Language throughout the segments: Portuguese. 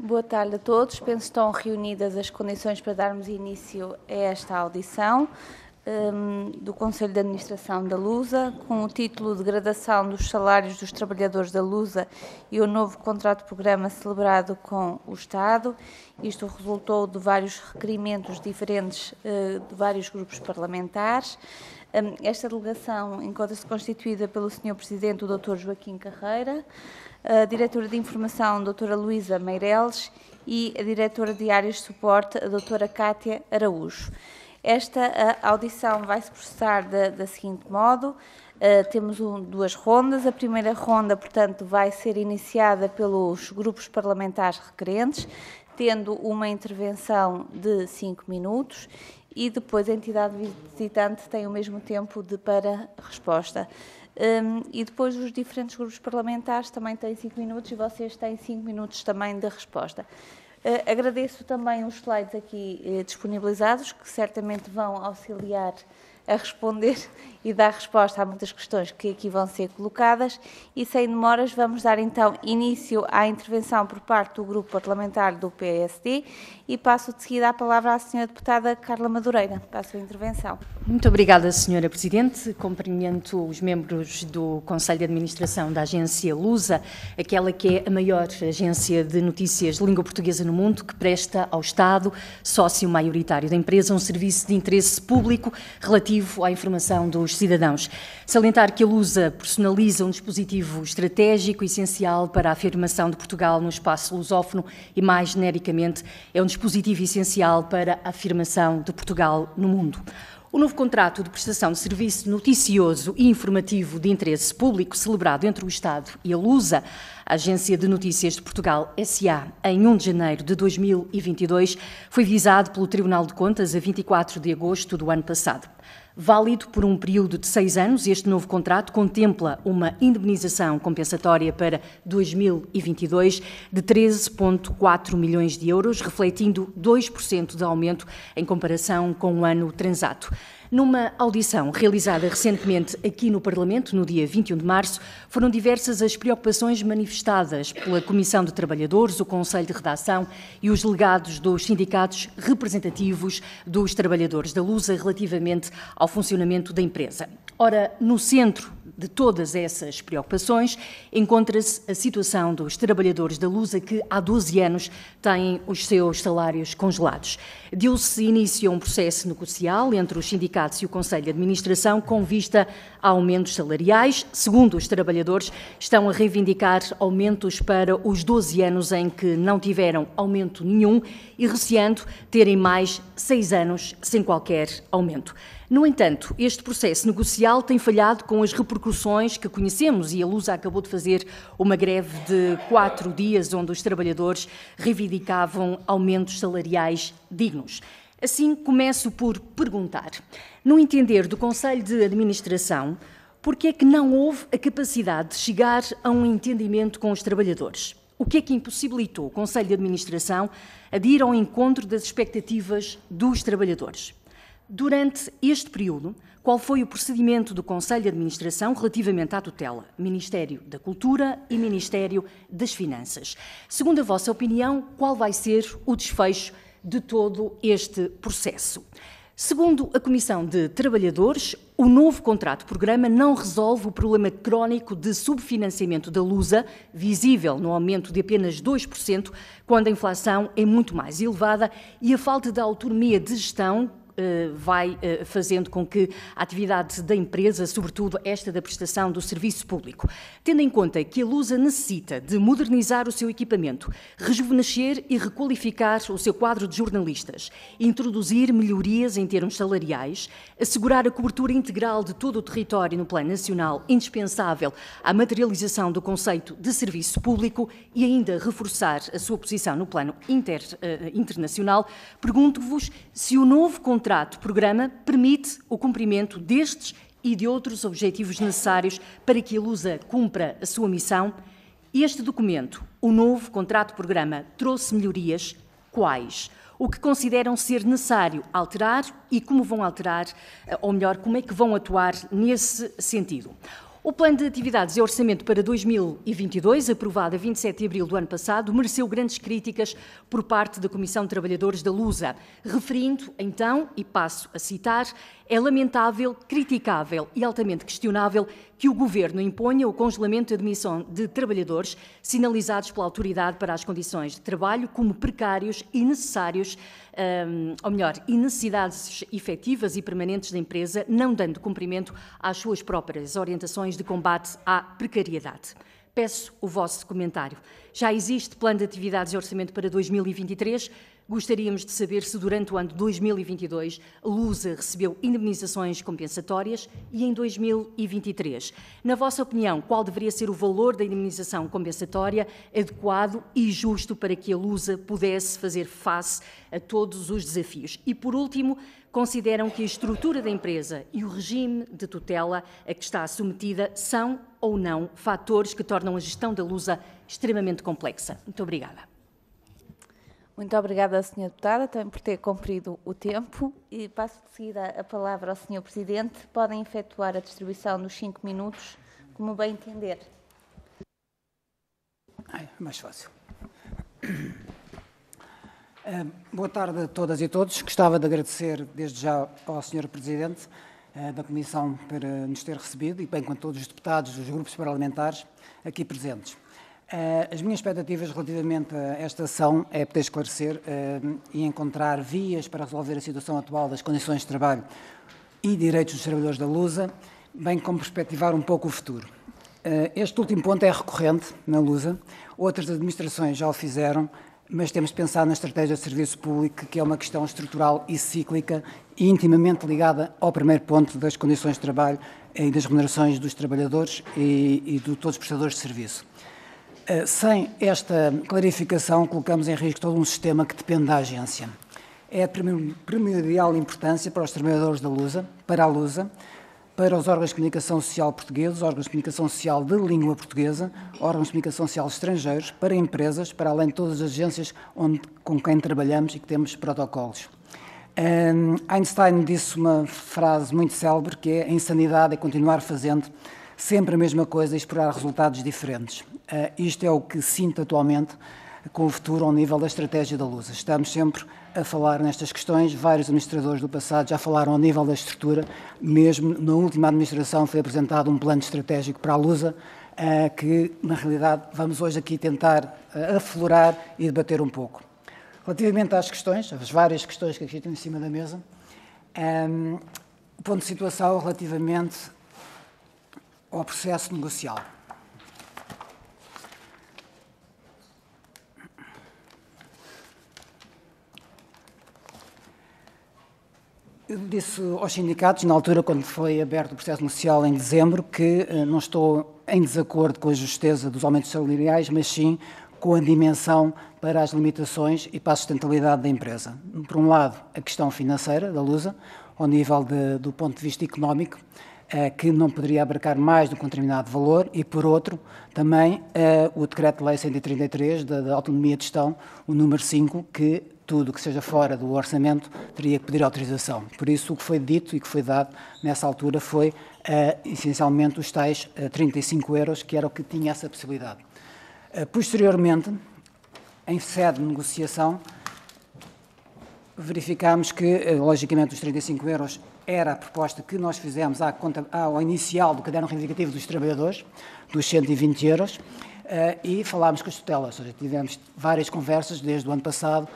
Boa tarde a todos. Penso que estão reunidas as condições para darmos início a esta audição do Conselho de Administração da Lusa, com o título de Degradação dos Salários dos Trabalhadores da Lusa e o novo contrato-programa celebrado com o Estado. Isto resultou de vários requerimentos diferentes de vários grupos parlamentares. Esta delegação encontra-se constituída pelo Sr. Presidente, o Dr. Joaquim Carreira, a Diretora de Informação, a Dra. Luísa Meireles, e a Diretora de Áreas de Suporte, a Dra. Cátia Araújo. Esta audição vai-se processar da seguinte modo: temos duas rondas. A primeira ronda, portanto, vai ser iniciada pelos grupos parlamentares requerentes, tendo uma intervenção de 5 minutos, e depois a entidade visitante tem o mesmo tempo para resposta. E depois os diferentes grupos parlamentares também têm 5 minutos e vocês têm 5 minutos também de resposta. Agradeço também os slides aqui disponibilizados, que certamente vão auxiliar a responder e dar resposta a muitas questões que aqui vão ser colocadas, e sem demoras vamos dar então início à intervenção por parte do grupo parlamentar do PSD e passo de seguida a palavra à Sra. Deputada Carla Madureira para a sua intervenção. Muito obrigada, Sra. Presidente. Cumprimento os membros do Conselho de Administração da Agência Lusa, aquela que é a maior agência de notícias de língua portuguesa no mundo, que presta ao Estado, sócio maioritário da empresa, um serviço de interesse público relativo à informação dos cidadãos. Salientar que a Lusa personaliza um dispositivo estratégico essencial para a afirmação de Portugal no espaço lusófono e, mais genericamente, é um dispositivo essencial para a afirmação de Portugal no mundo. O novo contrato de prestação de serviço noticioso e informativo de interesse público celebrado entre o Estado e a Lusa, a Agência de Notícias de Portugal S.A., em 1 de janeiro de 2022, foi visado pelo Tribunal de Contas a 24 de agosto do ano passado. Válido por um período de 6 anos, este novo contrato contempla uma indemnização compensatória para 2022 de 13,4 milhões de euros, refletindo 2% de aumento em comparação com o ano transato. Numa audição realizada recentemente aqui no Parlamento, no dia 21 de março, foram diversas as preocupações manifestadas pela Comissão de Trabalhadores, o Conselho de Redação e os delegados dos sindicatos representativos dos trabalhadores da Lusa relativamente ao funcionamento da empresa. Ora, no centro de todas essas preocupações encontra-se a situação dos trabalhadores da Lusa que há 12 anos têm os seus salários congelados. Deu-se início a um processo negocial entre os sindicatos e o Conselho de Administração com vista a aumentos salariais. Segundo os trabalhadores, estão a reivindicar aumentos para os 12 anos em que não tiveram aumento nenhum e receando terem mais 6 anos sem qualquer aumento. No entanto, este processo negocial tem falhado com as repercussões que conhecemos e a Lusa acabou de fazer uma greve de 4 dias onde os trabalhadores reivindicavam aumentos salariais dignos. Assim, começo por perguntar, no entender do Conselho de Administração, por que é que não houve a capacidade de chegar a um entendimento com os trabalhadores? O que é que impossibilitou o Conselho de Administração a ir ao encontro das expectativas dos trabalhadores? Durante este período, qual foi o procedimento do Conselho de Administração relativamente à tutela, Ministério da Cultura e Ministério das Finanças? Segundo a vossa opinião, qual vai ser o desfecho de todo este processo? Segundo a Comissão de Trabalhadores, o novo contrato-programa não resolve o problema crónico de subfinanciamento da Lusa, visível no aumento de apenas 2%, quando a inflação é muito mais elevada e a falta de autonomia de gestão vai fazendo com que a atividade da empresa, sobretudo esta da prestação do serviço público, tendo em conta que a Lusa necessita de modernizar o seu equipamento, rejuvenescer e requalificar o seu quadro de jornalistas, introduzir melhorias em termos salariais, assegurar a cobertura integral de todo o território no plano nacional, indispensável à materialização do conceito de serviço público e ainda reforçar a sua posição no plano internacional, pergunto-vos se o novo contrato-programa permite o cumprimento destes e de outros objetivos necessários para que a Lusa cumpra a sua missão. Este documento, o novo contrato-programa, trouxe melhorias? Quais? O que consideram ser necessário alterar e como vão alterar, ou melhor, como é que vão atuar nesse sentido? O Plano de Atividades e Orçamento para 2022, aprovado a 27 de abril do ano passado, mereceu grandes críticas por parte da Comissão de Trabalhadores da Lusa, referindo, então, e passo a citar, é lamentável, criticável e altamente questionável que o Governo imponha o congelamento de admissão de trabalhadores sinalizados pela Autoridade para as Condições de Trabalho como precários e necessários, e necessidades efetivas e permanentes da empresa, não dando cumprimento às suas próprias orientações de combate à precariedade. Peço o vosso comentário. Já existe plano de atividades e orçamento para 2023. Gostaríamos de saber se durante o ano de 2022 a Lusa recebeu indemnizações compensatórias e em 2023. Na vossa opinião, qual deveria ser o valor da indemnização compensatória adequado e justo para que a Lusa pudesse fazer face a todos os desafios? E, por último, consideram que a estrutura da empresa e o regime de tutela a que está submetida são ou não fatores que tornam a gestão da Lusa extremamente complexa? Muito obrigada. Muito obrigada, Sra. Deputada, também por ter cumprido o tempo. E passo de seguida a palavra ao Sr. Presidente. Podem efetuar a distribuição dos 5 minutos, como bem entender. Mais fácil. Boa tarde a todas e todos. Gostava de agradecer desde já ao Sr. Presidente da Comissão por nos ter recebido e bem com todos os deputados dos grupos parlamentares aqui presentes. As minhas expectativas relativamente a esta ação é poder esclarecer e encontrar vias para resolver a situação atual das condições de trabalho e direitos dos trabalhadores da Lusa, bem como perspectivar um pouco o futuro. Este último ponto é recorrente na Lusa, outras administrações já o fizeram, mas temos de pensar na estratégia de serviço público, que é uma questão estrutural e cíclica e intimamente ligada ao primeiro ponto das condições de trabalho e das remunerações dos trabalhadores e de todos os prestadores de serviço. Sem esta clarificação, colocamos em risco todo um sistema que depende da agência. É de primordial importância para os trabalhadores da Lusa, para a Lusa, para os órgãos de comunicação social portugueses, órgãos de comunicação social de língua portuguesa, órgãos de comunicação social estrangeiros, para empresas, para além de todas as agências com quem trabalhamos e que temos protocolos. Einstein disse uma frase muito célebre, que é: a insanidade é continuar fazendo sempre a mesma coisa e esperar resultados diferentes. Isto é o que sinto atualmente com o futuro ao nível da estratégia da Lusa. Estamos sempre a falar nestas questões, vários administradores do passado já falaram ao nível da estrutura, mesmo na última administração foi apresentado um plano estratégico para a Lusa, que na realidade vamos hoje aqui tentar aflorar e debater um pouco. Relativamente às questões, as várias questões que aqui estão em cima da mesa, o ponto de situação relativamente ao processo negocial. Eu disse aos sindicatos, na altura, quando foi aberto o processo negocial em dezembro, que não estou em desacordo com a justeza dos aumentos salariais, mas sim com a dimensão para as limitações e para a sustentabilidade da empresa. Por um lado, a questão financeira da Lusa, ao nível do ponto de vista económico, que não poderia abarcar mais do que um determinado valor, e, por outro, também o Decreto-Lei 133 da Autonomia de Gestão, o número 5, que tudo que seja fora do orçamento teria que pedir autorização. Por isso, o que foi dito e que foi dado nessa altura foi, essencialmente, os tais 35 euros, que era o que tinha essa possibilidade. Posteriormente, em sede de negociação, verificámos que, logicamente, os 35 euros era a proposta que nós fizemos ao inicial do caderno reivindicativo dos trabalhadores, dos 120 euros, e falámos com as tutelas, ou seja, tivemos várias conversas desde o ano passado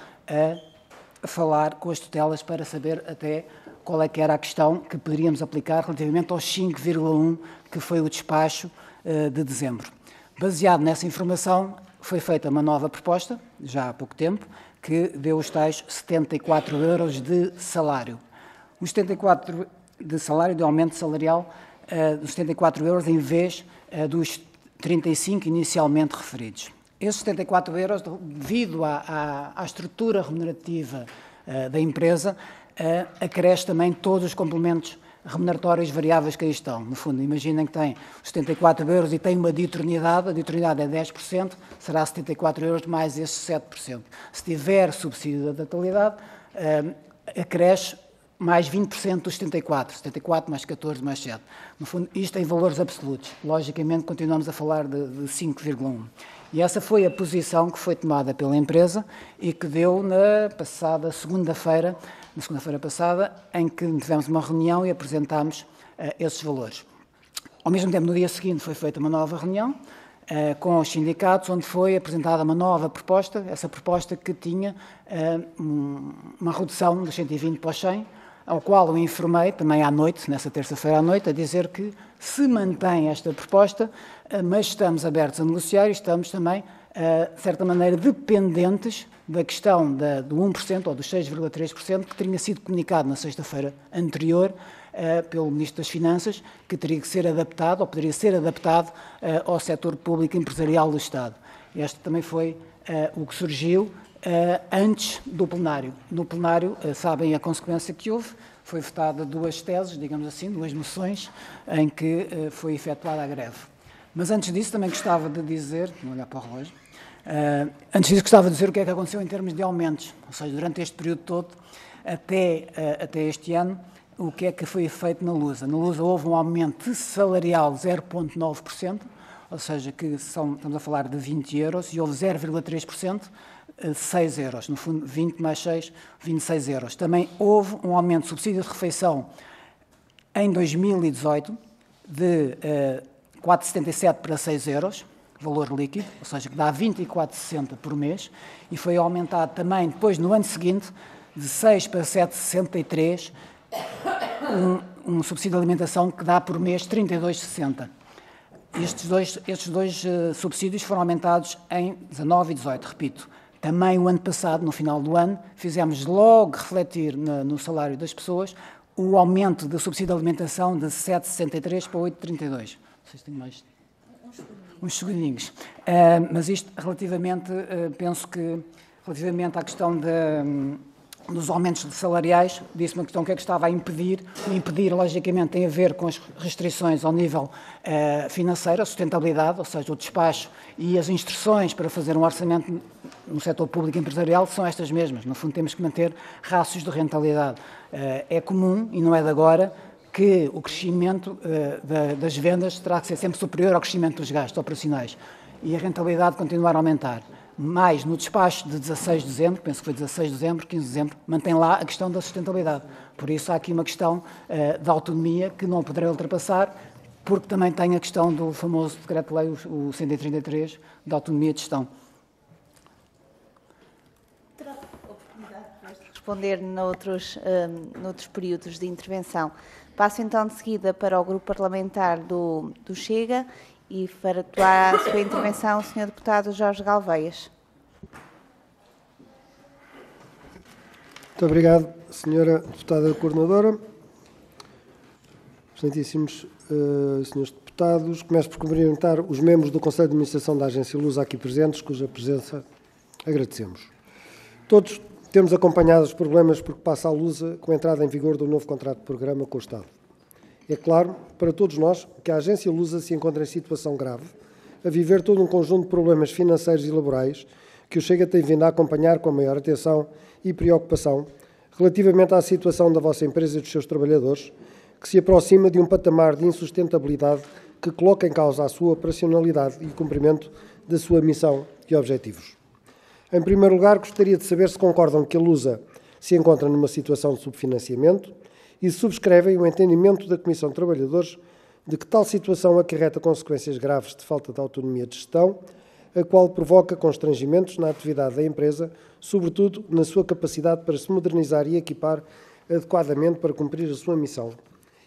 a falar com as tutelas para saber até qual é que era a questão que poderíamos aplicar relativamente aos 5,1 que foi o despacho de dezembro. Baseado nessa informação, foi feita uma nova proposta, já há pouco tempo, que deu os tais 74 euros de salário. Os 74 de salário, de aumento salarial, dos 74 euros em vez dos 35 inicialmente referidos. Esses 74 euros, devido à estrutura remunerativa da empresa, acresce também todos os complementos remuneratórios variáveis que aí estão. No fundo, imaginem que tem os 74 euros e tem uma diuturnidade, a diuturnidade é 10%, será 74 euros mais esses 7%. Se tiver subsídio da natalidade, acresce mais 20% dos 74, 74 mais 14 mais 7. No fundo, isto em valores absolutos. Logicamente, continuamos a falar de 5,1. E essa foi a posição que foi tomada pela empresa e que deu na passada segunda-feira, na segunda-feira passada, em que tivemos uma reunião e apresentámos esses valores. Ao mesmo tempo, no dia seguinte, foi feita uma nova reunião com os sindicatos, onde foi apresentada uma nova proposta, essa proposta que tinha uma redução dos 120 para os 100, ao qual eu informei também à noite, nessa terça-feira à noite, a dizer que se mantém esta proposta, mas estamos abertos a negociar e estamos também, de certa maneira, dependentes da questão do 1% ou dos 6,3% que tinha sido comunicado na sexta-feira anterior pelo Ministro das Finanças, que teria que ser adaptado, ou poderia ser adaptado ao setor público empresarial do Estado. Este também foi o que surgiu antes do plenário. No plenário, sabem a consequência que houve, foi votada duas teses, digamos assim, duas moções, em que foi efetuada a greve. Mas antes disso também gostava de dizer, vou olhar para o relógio, antes disso gostava de dizer o que é que aconteceu em termos de aumentos, ou seja, durante este período todo, até este ano, o que é que foi feito na Lusa. Na Lusa houve um aumento salarial de 0,9%, ou seja, que estamos a falar de 20 euros, e houve 0,3%, 6 euros, no fundo 20 mais 6, 26 euros. Também houve um aumento de subsídio de refeição em 2018 de 4,77 para 6 euros, valor líquido, ou seja, que dá 24,60 por mês, e foi aumentado também depois no ano seguinte de 6 para 7,63, um subsídio de alimentação que dá por mês 32,60. Estes dois subsídios foram aumentados em 19 e 18, repito. Também o ano passado, no final do ano, fizemos logo refletir no salário das pessoas o aumento do subsídio de alimentação de 7,63 para 8,32. Não sei se tenho mais. Uns segundinhos. Mas isto relativamente, penso que relativamente à questão dos aumentos salariais, disse uma questão que é que estava a impedir. O impedir, logicamente, tem a ver com as restrições ao nível financeiro, a sustentabilidade, ou seja, o despacho e as instruções para fazer um orçamento no setor público empresarial são estas mesmas. No fundo, temos que manter rácios de rentabilidade. É comum, e não é de agora, que o crescimento das vendas terá que ser sempre superior ao crescimento dos gastos operacionais e a rentabilidade continuar a aumentar. Mais no despacho de 16 de dezembro, penso que foi 16 de dezembro, 15 de dezembro, mantém lá a questão da sustentabilidade. Por isso há aqui uma questão da autonomia que não poderei ultrapassar, porque também tem a questão do famoso decreto-lei, o 133, da autonomia de gestão. Terá oportunidade de responder noutros períodos de intervenção. Passo então de seguida para o grupo parlamentar do Chega e para atuar a sua intervenção o Sr. Deputado Jorge Galveias. Muito obrigado, Sra. Deputada Coordenadora. Excelentíssimos senhores deputados, começo por cumprimentar os membros do Conselho de Administração da Agência Lusa aqui presentes, cuja presença agradecemos. Todos temos acompanhado os problemas por que passa a Lusa com a entrada em vigor do novo contrato de programa com o Estado. É claro, para todos nós, que a Agência Lusa se encontra em situação grave, a viver todo um conjunto de problemas financeiros e laborais que o Chega tem vindo a acompanhar com a maior atenção e preocupação relativamente à situação da vossa empresa e dos seus trabalhadores, que se aproxima de um patamar de insustentabilidade que coloca em causa a sua operacionalidade e o cumprimento da sua missão e objetivos. Em primeiro lugar, gostaria de saber se concordam que a Lusa se encontra numa situação de subfinanciamento e subscrevem o entendimento da Comissão de Trabalhadores de que tal situação acarreta consequências graves de falta de autonomia de gestão, a qual provoca constrangimentos na atividade da empresa, sobretudo na sua capacidade para se modernizar e equipar adequadamente para cumprir a sua missão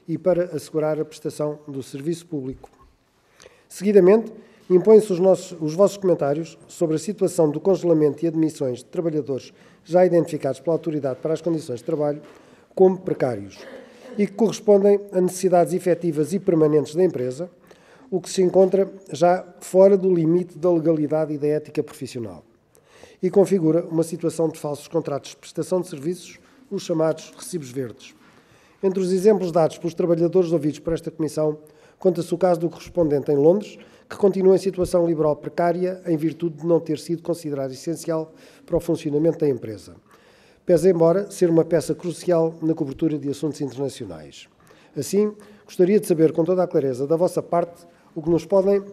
e para assegurar a prestação do serviço público. Seguidamente, impõem-se os vossos comentários sobre a situação do congelamento e admissões de trabalhadores já identificados pela Autoridade para as Condições de Trabalho como precários e que correspondem a necessidades efetivas e permanentes da empresa, o que se encontra já fora do limite da legalidade e da ética profissional e configura uma situação de falsos contratos de prestação de serviços, os chamados recibos verdes. Entre os exemplos dados pelos trabalhadores ouvidos por esta Comissão, conta-se o caso do correspondente em Londres, que continua em situação laboral precária em virtude de não ter sido considerado essencial para o funcionamento da empresa. pese embora ser uma peça crucial na cobertura de assuntos internacionais. Assim, gostaria de saber com toda a clareza da vossa parte o que nos podem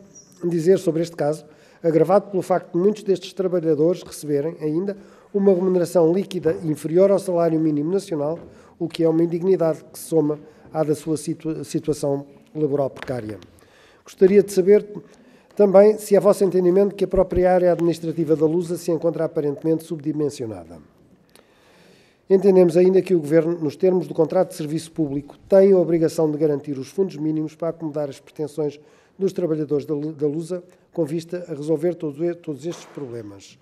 dizer sobre este caso, agravado pelo facto de muitos destes trabalhadores receberem ainda uma remuneração líquida inferior ao salário mínimo nacional, o que é uma indignidade que se soma à da sua situação laboral precária. Gostaria de saber também se é vosso entendimento que a própria área administrativa da Lusa se encontra aparentemente subdimensionada. Entendemos ainda que o Governo, nos termos do contrato de serviço público, tem a obrigação de garantir os fundos mínimos para acomodar as pretensões dos trabalhadores da Lusa, com vista a resolver todos estes problemas.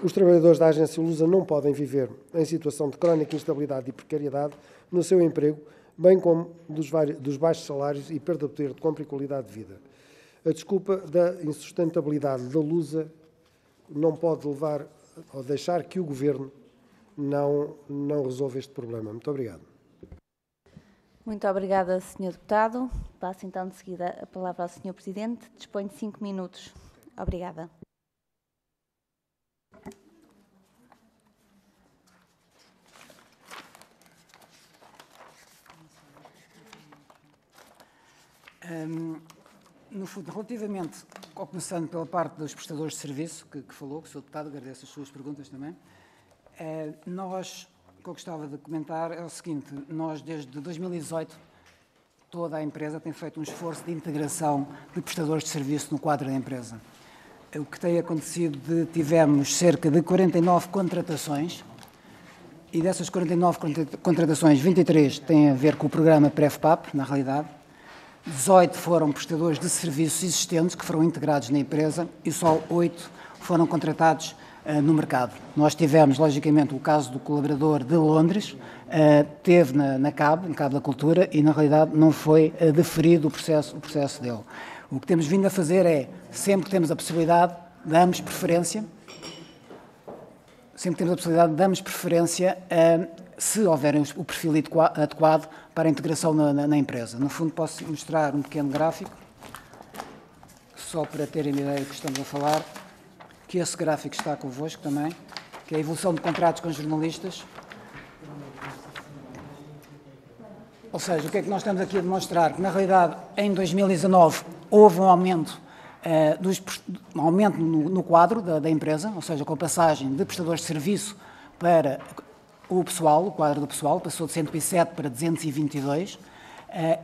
Os trabalhadores da agência Lusa não podem viver em situação de crónica instabilidade e precariedade no seu emprego, bem como dos baixos salários e perda de poder de compra e qualidade de vida. A desculpa da insustentabilidade da Lusa não pode levar ou deixar que o Governo não resolva este problema. Muito obrigado. Muito obrigada, Sr. Deputado. Passo então de seguida a palavra ao Sr. Presidente. Dispõe de 5 minutos. Obrigada. No fundo, relativamente, começando pela parte dos prestadores de serviço, que falou, que o Sr. Deputado, agradeço as suas perguntas também, o que eu gostava de comentar é o seguinte: nós, desde 2018, toda a empresa tem feito um esforço de integração de prestadores de serviço no quadro da empresa. O que tem acontecido, tivemos cerca de 49 contratações, e dessas 49 contratações, 23 têm a ver com o programa PREFPAP, na realidade. 18 foram prestadores de serviços existentes que foram integrados na empresa e só 8 foram contratados no mercado. Nós tivemos, logicamente, o caso do colaborador de Londres, teve na CAB da Cultura, e na realidade não foi deferido o processo dele. O que temos vindo a fazer é, sempre que temos a possibilidade, damos preferência, se houver o perfil adequado para a integração na empresa. No fundo, posso mostrar um pequeno gráfico, só para terem a ideia do que estamos a falar, que esse gráfico está convosco também, que é a evolução de contratos com jornalistas. Ou seja, o que é que nós estamos aqui a demonstrar? Que, na realidade, em 2019, houve um aumento, no quadro da empresa, ou seja, com a passagem de prestadores de serviço para o quadro do pessoal, passou de 107 para 222,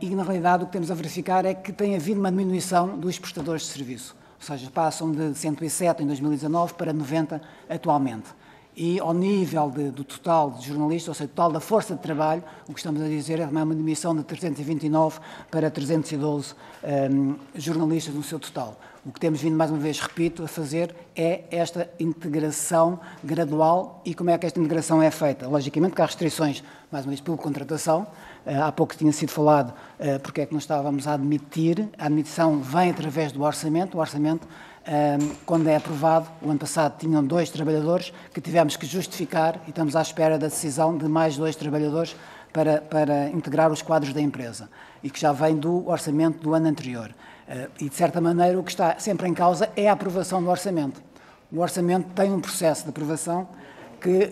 e na realidade o que temos a verificar é que tem havido uma diminuição dos prestadores de serviço, ou seja, passam de 107 em 2019 para 90 atualmente. E ao nível do total de jornalistas, ou seja, total da força de trabalho, o que estamos a dizer é uma diminuição de 329 para 312 jornalistas no seu total. O que temos vindo, mais uma vez, repito, a fazer é esta integração gradual. E como é que esta integração é feita? Logicamente que há restrições, mais uma vez, pela contratação. Há pouco tinha sido falado porque é que nós estávamos a admitir. A admissão vem através do orçamento. O orçamento, quando é aprovado, o ano passado tinham 2 trabalhadores que tivemos que justificar, e estamos à espera da decisão de mais 2 trabalhadores para integrar os quadros da empresa, e que já vem do orçamento do ano anterior. E, de certa maneira, o que está sempre em causa é a aprovação do orçamento. O orçamento tem um processo de aprovação que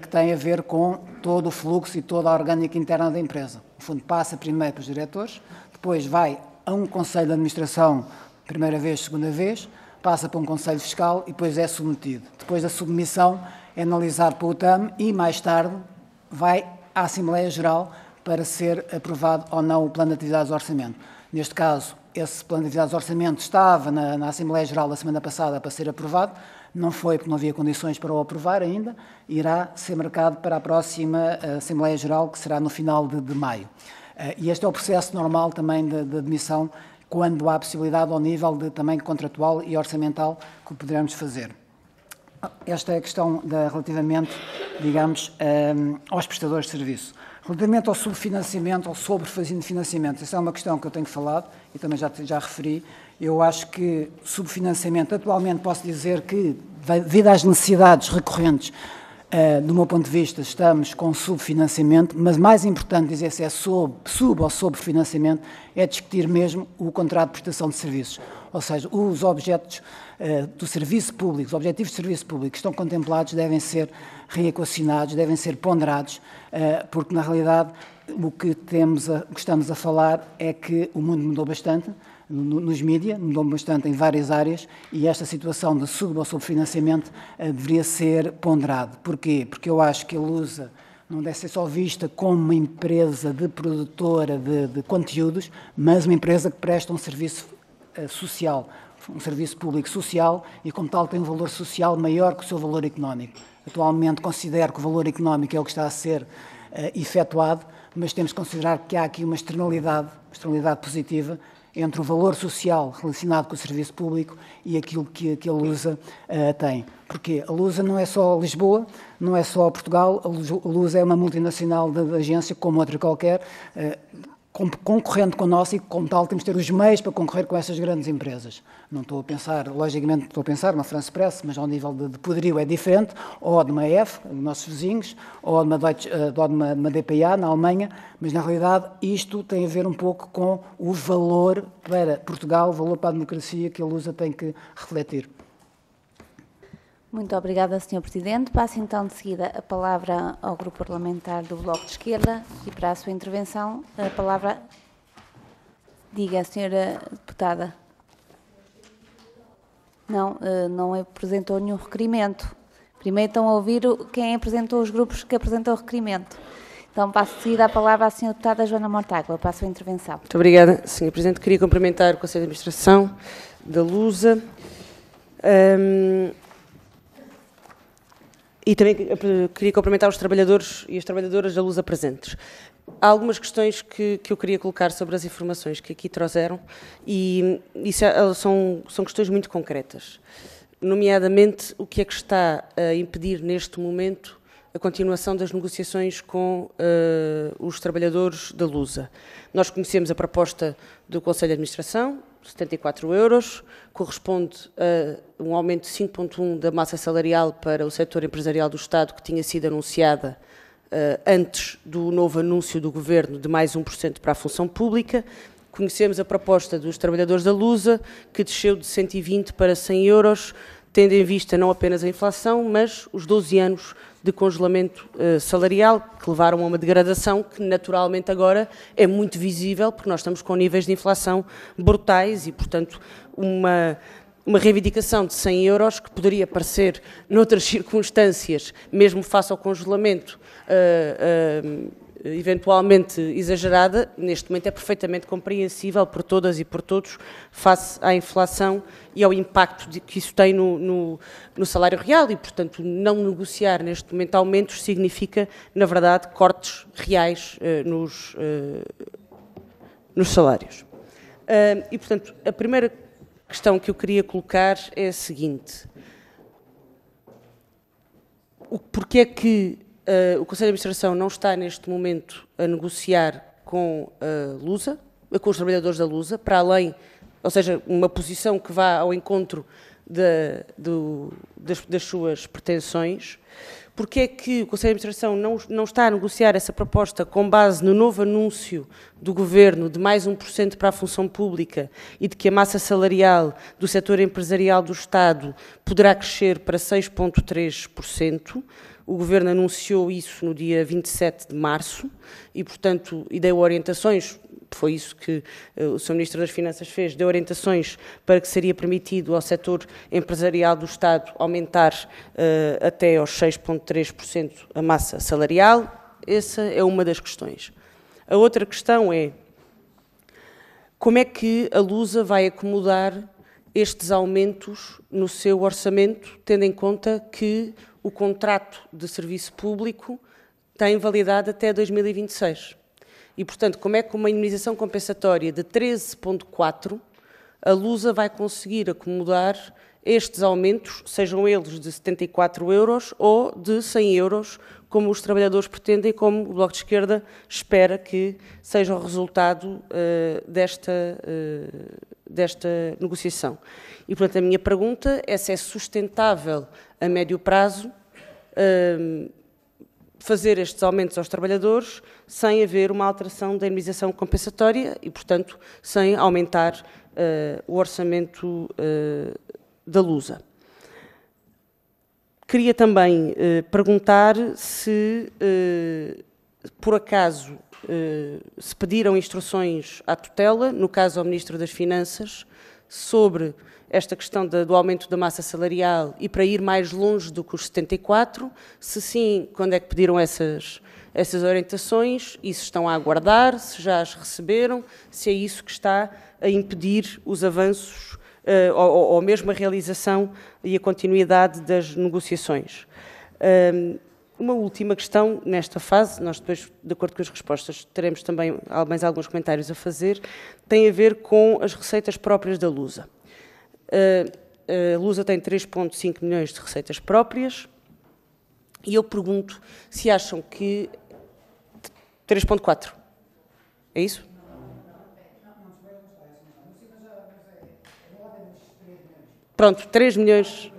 tem a ver com todo o fluxo e toda a orgânica interna da empresa. No fundo, passa primeiro para os diretores, depois vai a um conselho de administração, primeira vez, segunda vez, passa para um conselho fiscal e depois é submetido. Depois da submissão é analisado pelo TAM e, mais tarde, vai à Assembleia Geral para ser aprovado ou não o plano de atividades do orçamento. Neste caso, esse plano de atividades do orçamento estava na Assembleia Geral da semana passada para ser aprovado, não foi porque não havia condições para o aprovar ainda, irá ser marcado para a próxima Assembleia Geral, que será no final de maio. E este é o processo normal também de admissão, quando há possibilidade ao nível também contratual e orçamental que poderemos fazer. Esta é a questão relativamente, digamos, aos prestadores de serviço. Relativamente ao subfinanciamento, ao sobrefinanciamento, essa é uma questão que eu tenho falado e também já referi. Eu acho que subfinanciamento, atualmente posso dizer que, devido às necessidades recorrentes, do meu ponto de vista, estamos com subfinanciamento, mas mais importante dizer se é sub ou sobrefinanciamento, é discutir mesmo o contrato de prestação de serviços. Ou seja, os objetos do serviço público, os objetivos de serviço público que estão contemplados devem ser reequacionados, devem ser ponderados, porque na realidade o que estamos a falar é que o mundo mudou bastante, nos mídias, mudou bastante em várias áreas e esta situação de sub ou subfinanciamento deveria ser ponderado. Porquê? Porque eu acho que a Lusa não deve ser só vista como uma empresa de produtora de conteúdos, mas uma empresa que presta um serviço social, um serviço público social e, como tal, tem um valor social maior que o seu valor económico. Atualmente considero que o valor económico é o que está a ser efetuado, mas temos que considerar que há aqui uma externalidade positiva entre o valor social relacionado com o serviço público e aquilo que a Lusa tem. Porque a Lusa não é só Lisboa, não é só Portugal, a Lusa é uma multinacional de agência como outra qualquer, concorrente com a nossa e, como tal, temos de ter os meios para concorrer com essas grandes empresas. Não estou a pensar, logicamente, estou a pensar na France Press, mas ao nível de poderio é diferente, ou de uma EF, nossos vizinhos, ou de uma DPA, na Alemanha, mas, na realidade, isto tem a ver um pouco com o valor para Portugal, o valor para a democracia que a Lusa tem que refletir. Muito obrigada, Sr. Presidente. Passo então de seguida a palavra ao Grupo Parlamentar do Bloco de Esquerda e para a sua intervenção a palavra... Diga, a Sra. Deputada. Não apresentou nenhum requerimento. Primeiro estão a ouvir quem apresentou os grupos que apresentou o requerimento. Então passo de seguida a palavra à Sra. Deputada Joana Mortágua para a sua intervenção. Muito obrigada, Sr. Presidente. Queria cumprimentar o Conselho de Administração da Lusa. E também queria cumprimentar os trabalhadores e as trabalhadoras da Lusa presentes. Há algumas questões que eu queria colocar sobre as informações que aqui trouxeram e isso são questões muito concretas. Nomeadamente, o que é que está a impedir neste momento a continuação das negociações com os trabalhadores da Lusa. Nós conhecemos a proposta do Conselho de Administração, 74 euros, corresponde a um aumento de 5,1% da massa salarial para o setor empresarial do Estado, que tinha sido anunciada antes do novo anúncio do Governo de mais 1% para a função pública. Conhecemos a proposta dos trabalhadores da Lusa, que desceu de 120 para 100 euros, tendo em vista não apenas a inflação, mas os 12 anos de congelamento salarial, que levaram a uma degradação que naturalmente agora é muito visível, porque nós estamos com níveis de inflação brutais e, portanto, uma reivindicação de 100 euros que poderia parecer, noutras circunstâncias, mesmo face ao congelamento, eventualmente exagerada, neste momento é perfeitamente compreensível por todas e por todos face à inflação e ao impacto que isso tem no salário real e, portanto, não negociar neste momento aumentos significa, na verdade, cortes reais nos salários. E, portanto, a primeira questão que eu queria colocar é a seguinte: porquê é que o Conselho de Administração não está neste momento a negociar com a Lusa, com os trabalhadores da Lusa, para além, ou seja, uma posição que vá ao encontro das suas pretensões? Porque é que o Conselho de Administração não está a negociar essa proposta com base no novo anúncio do Governo de mais 1% para a função pública e de que a massa salarial do setor empresarial do Estado poderá crescer para 6,3%? O Governo anunciou isso no dia 27 de março e, portanto, deu orientações, foi isso que o Sr. Ministro das Finanças fez, deu orientações para que seria permitido ao setor empresarial do Estado aumentar até aos 6,3% a massa salarial. Essa é uma das questões. A outra questão é como é que a Lusa vai acomodar estes aumentos no seu orçamento, tendo em conta que o contrato de serviço público tem validade até 2026. E, portanto, como é que com uma indemnização compensatória de 13,4, a Lusa vai conseguir acomodar estes aumentos, sejam eles de 74 euros ou de 100 euros, como os trabalhadores pretendem e como o Bloco de Esquerda espera que seja o resultado desta negociação. E, portanto, a minha pergunta é se é sustentável a médio prazo fazer estes aumentos aos trabalhadores sem haver uma alteração da indemnização compensatória e, portanto, sem aumentar o orçamento da Lusa. Queria também perguntar se, por acaso, se pediram instruções à tutela, no caso ao Ministro das Finanças, sobre esta questão do aumento da massa salarial e para ir mais longe do que os 74, se sim, quando é que pediram essas orientações e se estão a aguardar, se já as receberam, se é isso que está a impedir os avanços ou mesmo a realização e a continuidade das negociações. Uma última questão nesta fase, nós depois, de acordo com as respostas, teremos também mais alguns comentários a fazer, tem a ver com as receitas próprias da Lusa. A Lusa tem 3,5 milhões de receitas próprias e eu pergunto se acham que 3,4, é isso? Pronto, 3 milhões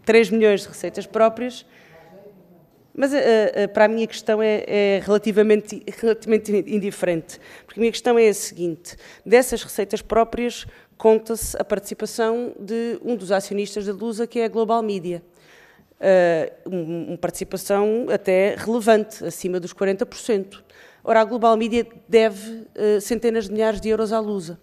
de receitas próprias, mas para a minha questão é relativamente indiferente, porque a minha questão é a seguinte: dessas receitas próprias conta-se a participação de um dos acionistas da Lusa, que é a Global Media, uma participação até relevante, acima dos 40%. Ora, a Global Media deve centenas de milhares de euros à Lusa.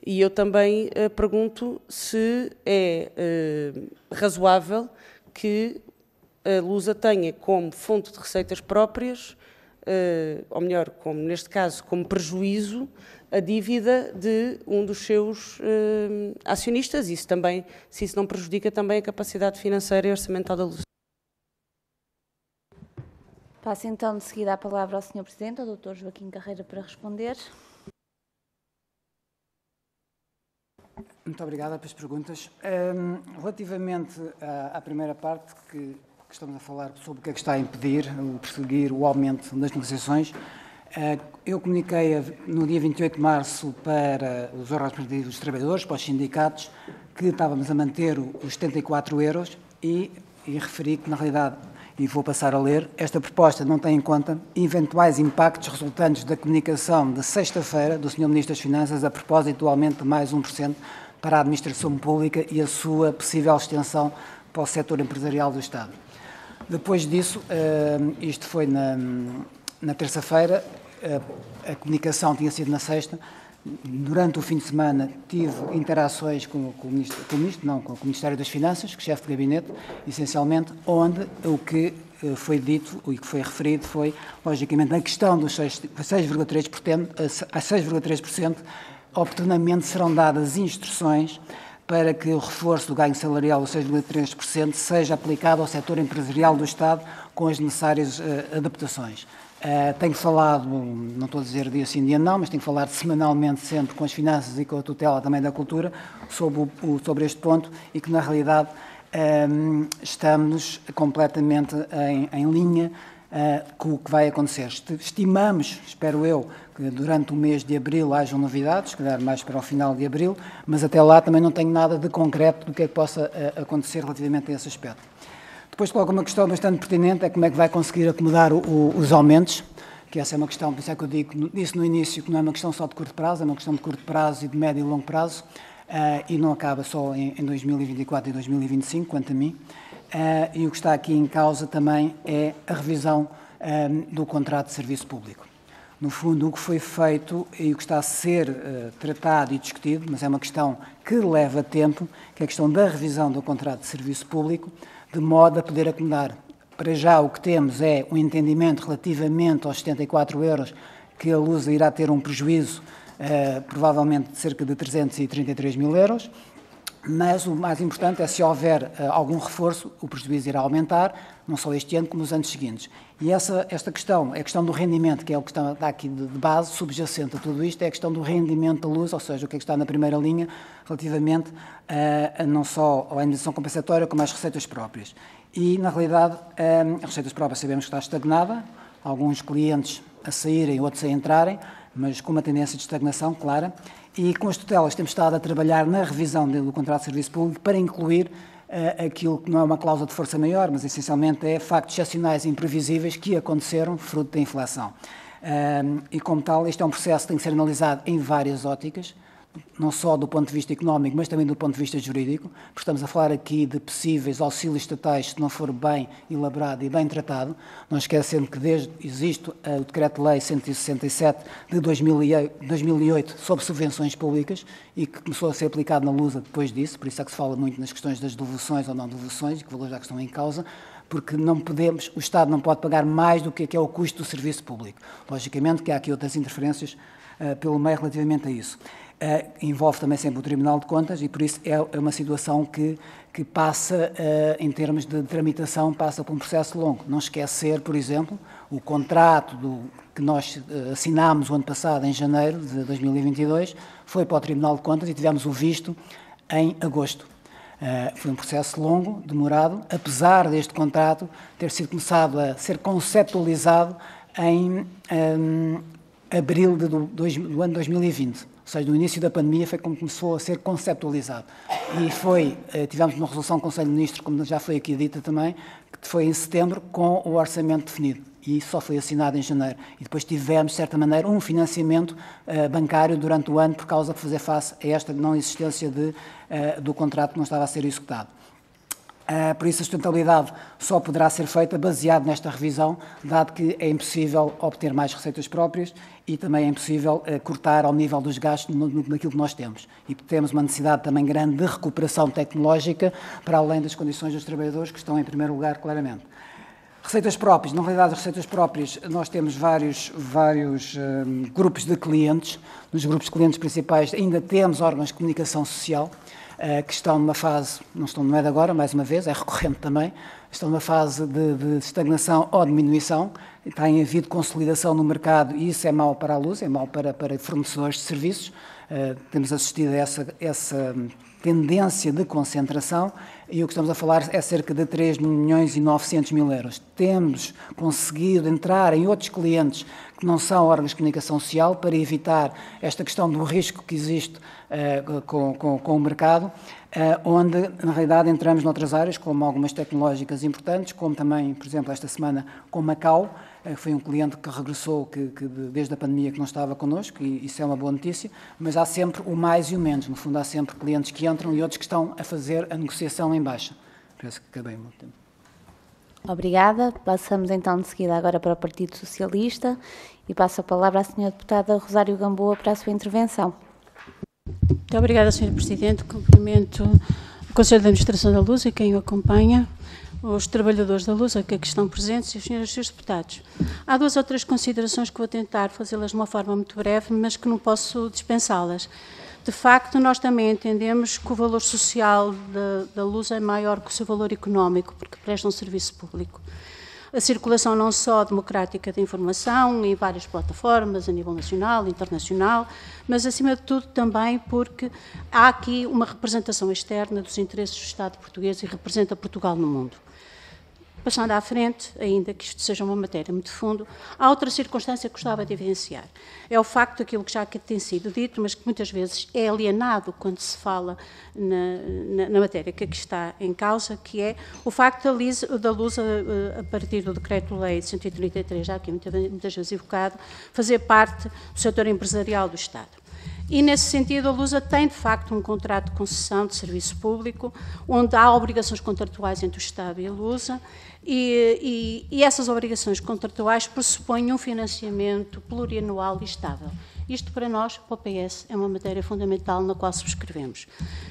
E eu também pergunto se é razoável que a Lusa tenha como fonte de receitas próprias, ou melhor, como neste caso, como prejuízo, a dívida de um dos seus acionistas, se isso não prejudica também a capacidade financeira e orçamental da Lusa. Passo então de seguida a palavra ao Sr. Presidente, ao Dr. Joaquim Carreira, para responder. Muito obrigada pelas perguntas. Relativamente à primeira parte, que estamos a falar sobre o que é que está a impedir o perseguir o aumento das negociações, eu comuniquei no dia 28 de março para os órgãos representativos dos trabalhadores, para os sindicatos, que estávamos a manter os 74 euros e referi que, na realidade, e vou passar a ler, esta proposta não tem em conta eventuais impactos resultantes da comunicação de sexta-feira do Sr. Ministro das Finanças a propósito do aumento de mais 1% para a administração pública e a sua possível extensão para o setor empresarial do Estado. Depois disso, isto foi na terça-feira, a comunicação tinha sido na sexta. Durante o fim de semana tive interações com o Ministério das Finanças, com o chefe de gabinete, essencialmente, onde o que foi dito e que foi referido foi, logicamente, a questão dos 6,3%, oportunamente serão dadas instruções para que o reforço do ganho salarial dos 6,3% seja aplicado ao setor empresarial do Estado com as necessárias adaptações. Tenho falado, não estou a dizer dia sim, dia não, mas tenho falado semanalmente sempre com as finanças e com a tutela também da cultura sobre este ponto e que, na realidade, estamos completamente em linha com o que vai acontecer. Estimamos, espero eu, que durante o mês de abril hajam novidades, se calhar mais para o final de abril, mas até lá também não tenho nada de concreto do que é que possa acontecer relativamente a esse aspecto. Depois coloco uma questão bastante pertinente, é como é que vai conseguir acomodar os aumentos, que essa é uma questão, por isso é que eu disse no início que não é uma questão só de curto prazo, é uma questão de curto prazo e de médio e longo prazo, e não acaba só em 2024 e 2025, quanto a mim. E o que está aqui em causa também é a revisão do contrato de serviço público. No fundo, o que foi feito e o que está a ser tratado e discutido, mas é uma questão que leva tempo, que é a questão da revisão do contrato de serviço público, de modo a poder acomodar. Para já o que temos é um entendimento relativamente aos 74 euros, que a Lusa irá ter um prejuízo provavelmente de cerca de 333 mil euros, mas o mais importante é se houver algum reforço, o prejuízo irá aumentar, não só este ano como nos anos seguintes. E esta questão, é a questão do rendimento, que é o que está aqui de base, subjacente a tudo isto, é a questão do rendimento da Lusa, ou seja, o que é que está na primeira linha relativamente não só à indemnização compensatória, como às receitas próprias. E, na realidade, as receitas próprias sabemos que está estagnada, alguns clientes a saírem, outros a entrarem, mas com uma tendência de estagnação clara, e com as tutelas temos estado a trabalhar na revisão do contrato de serviço público para incluir aquilo que não é uma cláusula de força maior, mas essencialmente é factos excepcionais e imprevisíveis que aconteceram fruto da inflação. E como tal, este é um processo que tem que ser analisado em várias óticas, não só do ponto de vista económico, mas também do ponto de vista jurídico, porque estamos a falar aqui de possíveis auxílios estatais se não for bem elaborado e bem tratado, não esquecendo que existe o Decreto-Lei 167 de 2008 sobre subvenções públicas e que começou a ser aplicado na Lusa depois disso, por isso é que se fala muito nas questões das devoluções ou não devoluções, e que valores já que estão em causa, porque o Estado não pode pagar mais do que é o custo do serviço público. Logicamente que há aqui outras interferências pelo meio relativamente a isso. Envolve também sempre o Tribunal de Contas e, por isso, é uma situação que passa, em termos de tramitação, passa por um processo longo. Não esquecer, por exemplo, o contrato que nós assinámos o ano passado, em janeiro de 2022, foi para o Tribunal de Contas e tivemos o visto em agosto. Foi um processo longo, demorado, apesar deste contrato ter sido começado a ser conceptualizado em abril do ano 2020. Ou seja, no início da pandemia foi como começou a ser conceptualizado. E tivemos uma resolução do Conselho de Ministros, como já foi aqui dita também, que foi em setembro com o orçamento definido. E isso só foi assinado em janeiro. E depois tivemos, de certa maneira, um financiamento bancário durante o ano por causa de fazer face a esta não existência do contrato que não estava a ser executado. Por isso, a sustentabilidade só poderá ser feita baseado nesta revisão, dado que é impossível obter mais receitas próprias e também é impossível cortar ao nível dos gastos naquilo que nós temos. E temos uma necessidade também grande de recuperação tecnológica, para além das condições dos trabalhadores, que estão em primeiro lugar, claramente. Receitas próprias. Na realidade, as receitas próprias, nós temos vários grupos de clientes. Nos grupos de clientes principais ainda temos órgãos de comunicação social, que estão numa fase, não é de agora, mais uma vez, é recorrente também, estão numa fase de estagnação ou diminuição, tem havido consolidação no mercado e isso é mau para a Luz, é mau para fornecedores de serviços. Temos assistido a essa tendência de concentração e o que estamos a falar é cerca de 3.900.000 euros. Temos conseguido entrar em outros clientes que não são órgãos de comunicação social para evitar esta questão do risco que existe com o mercado, onde, na realidade, entramos noutras áreas, como algumas tecnológicas importantes, como também, por exemplo, esta semana com Macau, que foi um cliente que regressou desde a pandemia que não estava connosco, e isso é uma boa notícia, mas há sempre o mais e o menos. No fundo, há sempre clientes que entram e outros que estão a fazer a negociação em baixa. Parece que acabei o meu tempo. Obrigada. Passamos então de seguida agora para o Partido Socialista e passo a palavra à Sra. Deputada Rosário Gamboa para a sua intervenção. Muito obrigada, Sra. Presidente. Cumprimento o Conselho de Administração da Luz e quem o acompanha, os trabalhadores da Luz que aqui estão presentes e os senhores deputados. Há duas ou três considerações que vou tentar fazê-las de uma forma muito breve, mas que não posso dispensá-las. De facto, nós também entendemos que o valor social da Luz é maior que o seu valor económico, porque presta um serviço público. A circulação não só democrática da informação em várias plataformas, a nível nacional, internacional, mas, acima de tudo, também porque há aqui uma representação externa dos interesses do Estado português e representa Portugal no mundo. Passando à frente, ainda que isto seja uma matéria muito de fundo, há outra circunstância que gostava de evidenciar. É o facto daquilo que já tem sido dito, mas que muitas vezes é alienado quando se fala na matéria que aqui está em causa, que é o facto da Luz, a partir do Decreto-Lei 133, já aqui muitas vezes evocado, fazer parte do setor empresarial do Estado. E, nesse sentido, a Lusa tem, de facto, um contrato de concessão de serviço público, onde há obrigações contratuais entre o Estado e a Lusa, e essas obrigações contratuais pressupõem um financiamento plurianual e estável. Isto, para nós, para o PS, é uma matéria fundamental na qual subscrevemos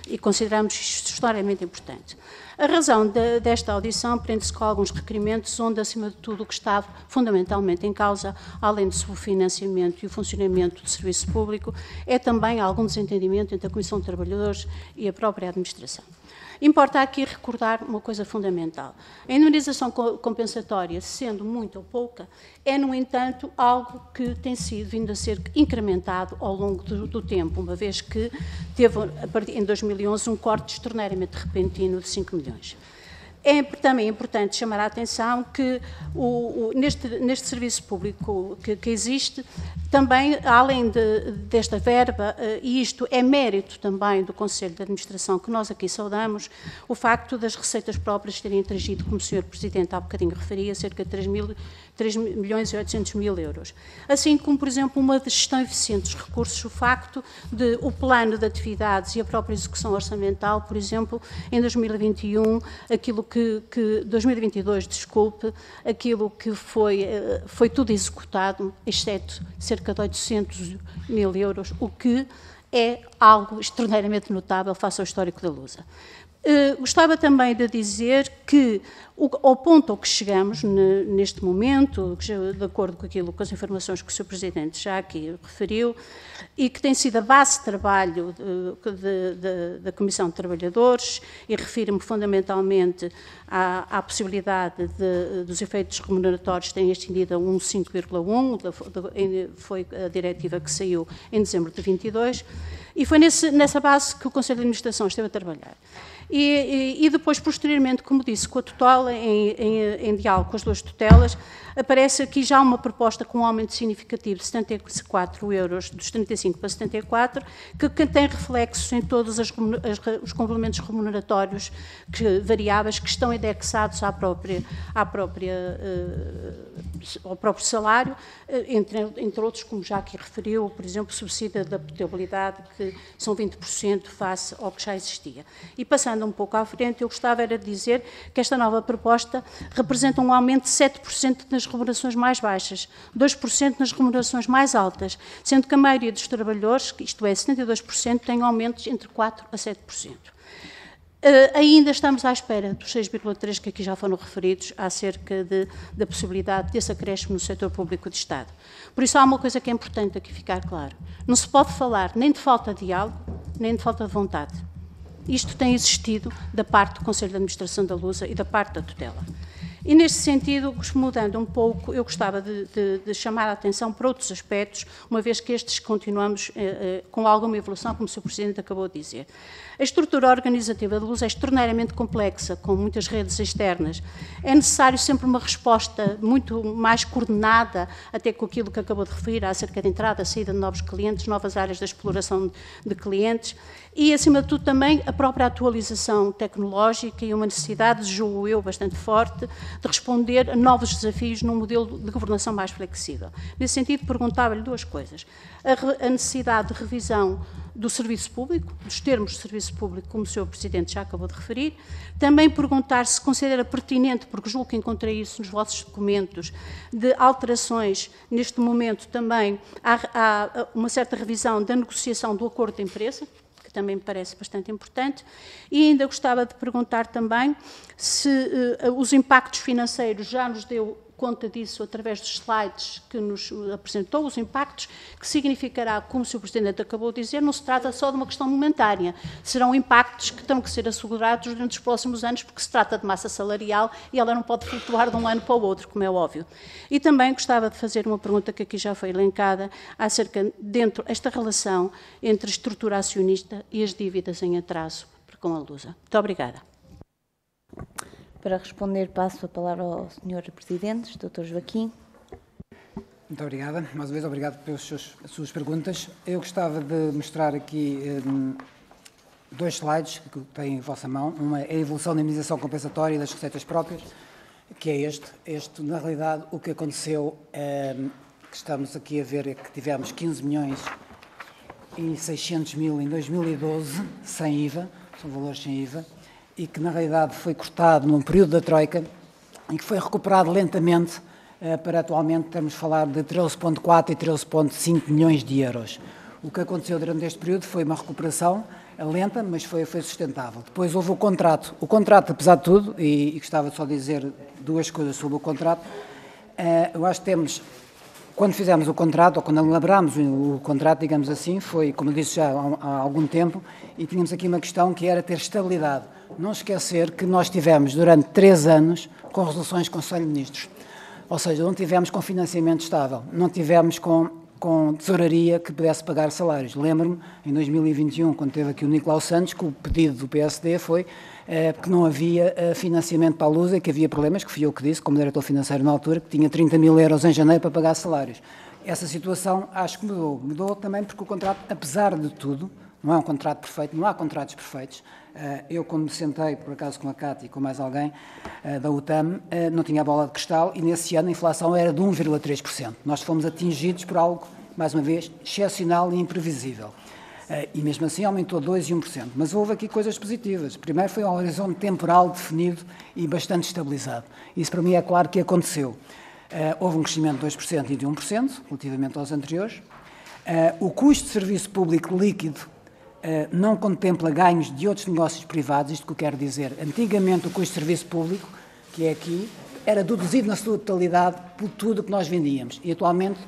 e consideramos isto historicamente importante. A razão desta audição prende-se com alguns requerimentos onde, acima de tudo, o que está fundamentalmente em causa, além do subfinanciamento e o funcionamento do serviço público, é também algum desentendimento entre a Comissão de Trabalhadores e a própria administração. Importa aqui recordar uma coisa fundamental. A indemnização compensatória, sendo muito ou pouca, é, no entanto, algo que tem vindo a ser incrementado ao longo do tempo, uma vez que teve, em 2011, um corte extraordinariamente repentino de 5 milhões. É também importante chamar a atenção que neste serviço público que existe, também, além desta verba, e isto é mérito também do Conselho de Administração, que nós aqui saudamos, o facto das receitas próprias terem atingido, como o Sr. Presidente há bocadinho referia, cerca de 3.800.000 euros. Assim como, por exemplo, uma gestão eficiente dos recursos, o facto de o plano de atividades e a própria execução orçamental, por exemplo, em 2021, 2022, desculpe, aquilo que foi tudo executado, exceto cerca de 800.000 euros, o que é algo extraordinariamente notável face ao histórico da Lusa. Gostava também de dizer que, ao ponto ao que chegamos neste momento, de acordo com as informações que o Sr. Presidente já aqui referiu, e que tem sido a base de trabalho da Comissão de Trabalhadores, e refiro-me fundamentalmente à possibilidade dos efeitos remuneratórios terem ascendido a 5,1, foi a diretiva que saiu em dezembro de 22, e foi nessa base que o Conselho de Administração esteve a trabalhar. E depois, posteriormente, como disse, com a tutela, em diálogo com as duas tutelas, aparece aqui já uma proposta com um aumento significativo de 74 euros, dos 35 para 74, que tem reflexos em todos os complementos remuneratórios variáveis que estão indexados ao próprio salário, entre outros, como já aqui referiu, por exemplo, o subsídio da adaptabilidade, que são 20% face ao que já existia. E passando um pouco à frente, eu gostava era de dizer que esta nova proposta representa um aumento de 7% nas remunerações mais baixas, 2% nas remunerações mais altas, sendo que a maioria dos trabalhadores, isto é, 72%, tem aumentos entre 4% a 7%. Ainda estamos à espera dos 6,3 que aqui já foram referidos acerca da possibilidade desse acréscimo no setor público de Estado. Por isso há uma coisa que é importante aqui ficar claro. Não se pode falar nem de falta de diálogo, nem de falta de vontade. Isto tem existido da parte do Conselho de Administração da Lusa e da parte da tutela. E, neste sentido, mudando um pouco, eu gostava de chamar a atenção para outros aspectos, uma vez que estes continuamos com alguma evolução, como o Sr. Presidente acabou de dizer. A estrutura organizativa da Lusa é extraordinariamente complexa, com muitas redes externas. É necessário sempre uma resposta muito mais coordenada, até com aquilo que acabou de referir, acerca da entrada e saída de novos clientes, novas áreas da exploração de clientes, e, acima de tudo, também a própria atualização tecnológica e uma necessidade, julgo eu, bastante forte, de responder a novos desafios num modelo de governação mais flexível. Nesse sentido, perguntava-lhe duas coisas. A necessidade de revisão do serviço público, dos termos de serviço público, como o Sr. Presidente já acabou de referir. Também perguntar se considera pertinente, porque julgo que encontrei isso nos vossos documentos, de alterações, neste momento também há uma certa revisão da negociação do acordo de empresa, que também me parece bastante importante, e ainda gostava de perguntar também se os impactos financeiros já nos deu conta disso através dos slides que nos apresentou, os impactos, que significará, como o Sr. Presidente acabou de dizer, não se trata só de uma questão momentânea, serão impactos que terão que ser assegurados durante os próximos anos, porque se trata de massa salarial e ela não pode flutuar de um ano para o outro, como é óbvio. E também gostava de fazer uma pergunta que aqui já foi elencada, acerca esta relação entre a estrutura acionista e as dívidas em atraso com a Lusa. Muito obrigada. Para responder, passo a palavra ao Sr. Presidente, Dr. Joaquim. Muito obrigada. Mais uma vez, obrigado pelas suas perguntas. Eu gostava de mostrar aqui dois slides que têm em vossa mão. Uma é a evolução da imunização compensatória das receitas próprias, que é este. Este, na realidade, o que aconteceu, que estamos aqui a ver, é que tivemos 15 milhões e 600 mil em 2012, sem IVA, são valores sem IVA, e que na realidade foi cortado num período da Troika e que foi recuperado lentamente para atualmente termos de falar de 13,4 e 13,5 milhões de euros. O que aconteceu durante este período foi uma recuperação lenta, mas foi sustentável. Depois houve o contrato. O contrato, apesar de tudo, e gostava só de dizer duas coisas sobre o contrato, eu acho que temos, quando fizemos o contrato, ou quando elaborámos o contrato, digamos assim, foi, como disse já há algum tempo, e tínhamos aqui uma questão que era ter estabilidade. Não esquecer que nós tivemos durante 3 anos com resoluções do Conselho de Ministros, ou seja, não tivemos com financiamento estável, não tivemos com com tesouraria que pudesse pagar salários. Lembro-me, em 2021, quando teve aqui o Nicolau Santos, que o pedido do PSD foi que não havia financiamento para a Lusa, que havia problemas, que fui eu que disse, como diretor financeiro na altura, que tinha 30 mil euros em janeiro para pagar salários. Essa situação acho que mudou. Mudou também porque o contrato, apesar de tudo, não é um contrato perfeito, não há contratos perfeitos. Eu, quando me sentei, por acaso, com a Cátia e com mais alguém da UTAM, não tinha a bola de cristal e, nesse ano, a inflação era de 1,3%. Nós fomos atingidos por algo, mais uma vez, excepcional e imprevisível. E, mesmo assim, aumentou 2% e 1%. Mas houve aqui coisas positivas. Primeiro, foi um horizonte temporal definido e bastante estabilizado. Isso, para mim, é claro que aconteceu. Houve um crescimento de 2% e de 1%, relativamente aos anteriores. O custo de serviço público líquido não contempla ganhos de outros negócios privados. Isto que eu quero dizer. Antigamente, o custo de serviço público, que é aqui, era deduzido na sua totalidade por tudo o que nós vendíamos. E, atualmente,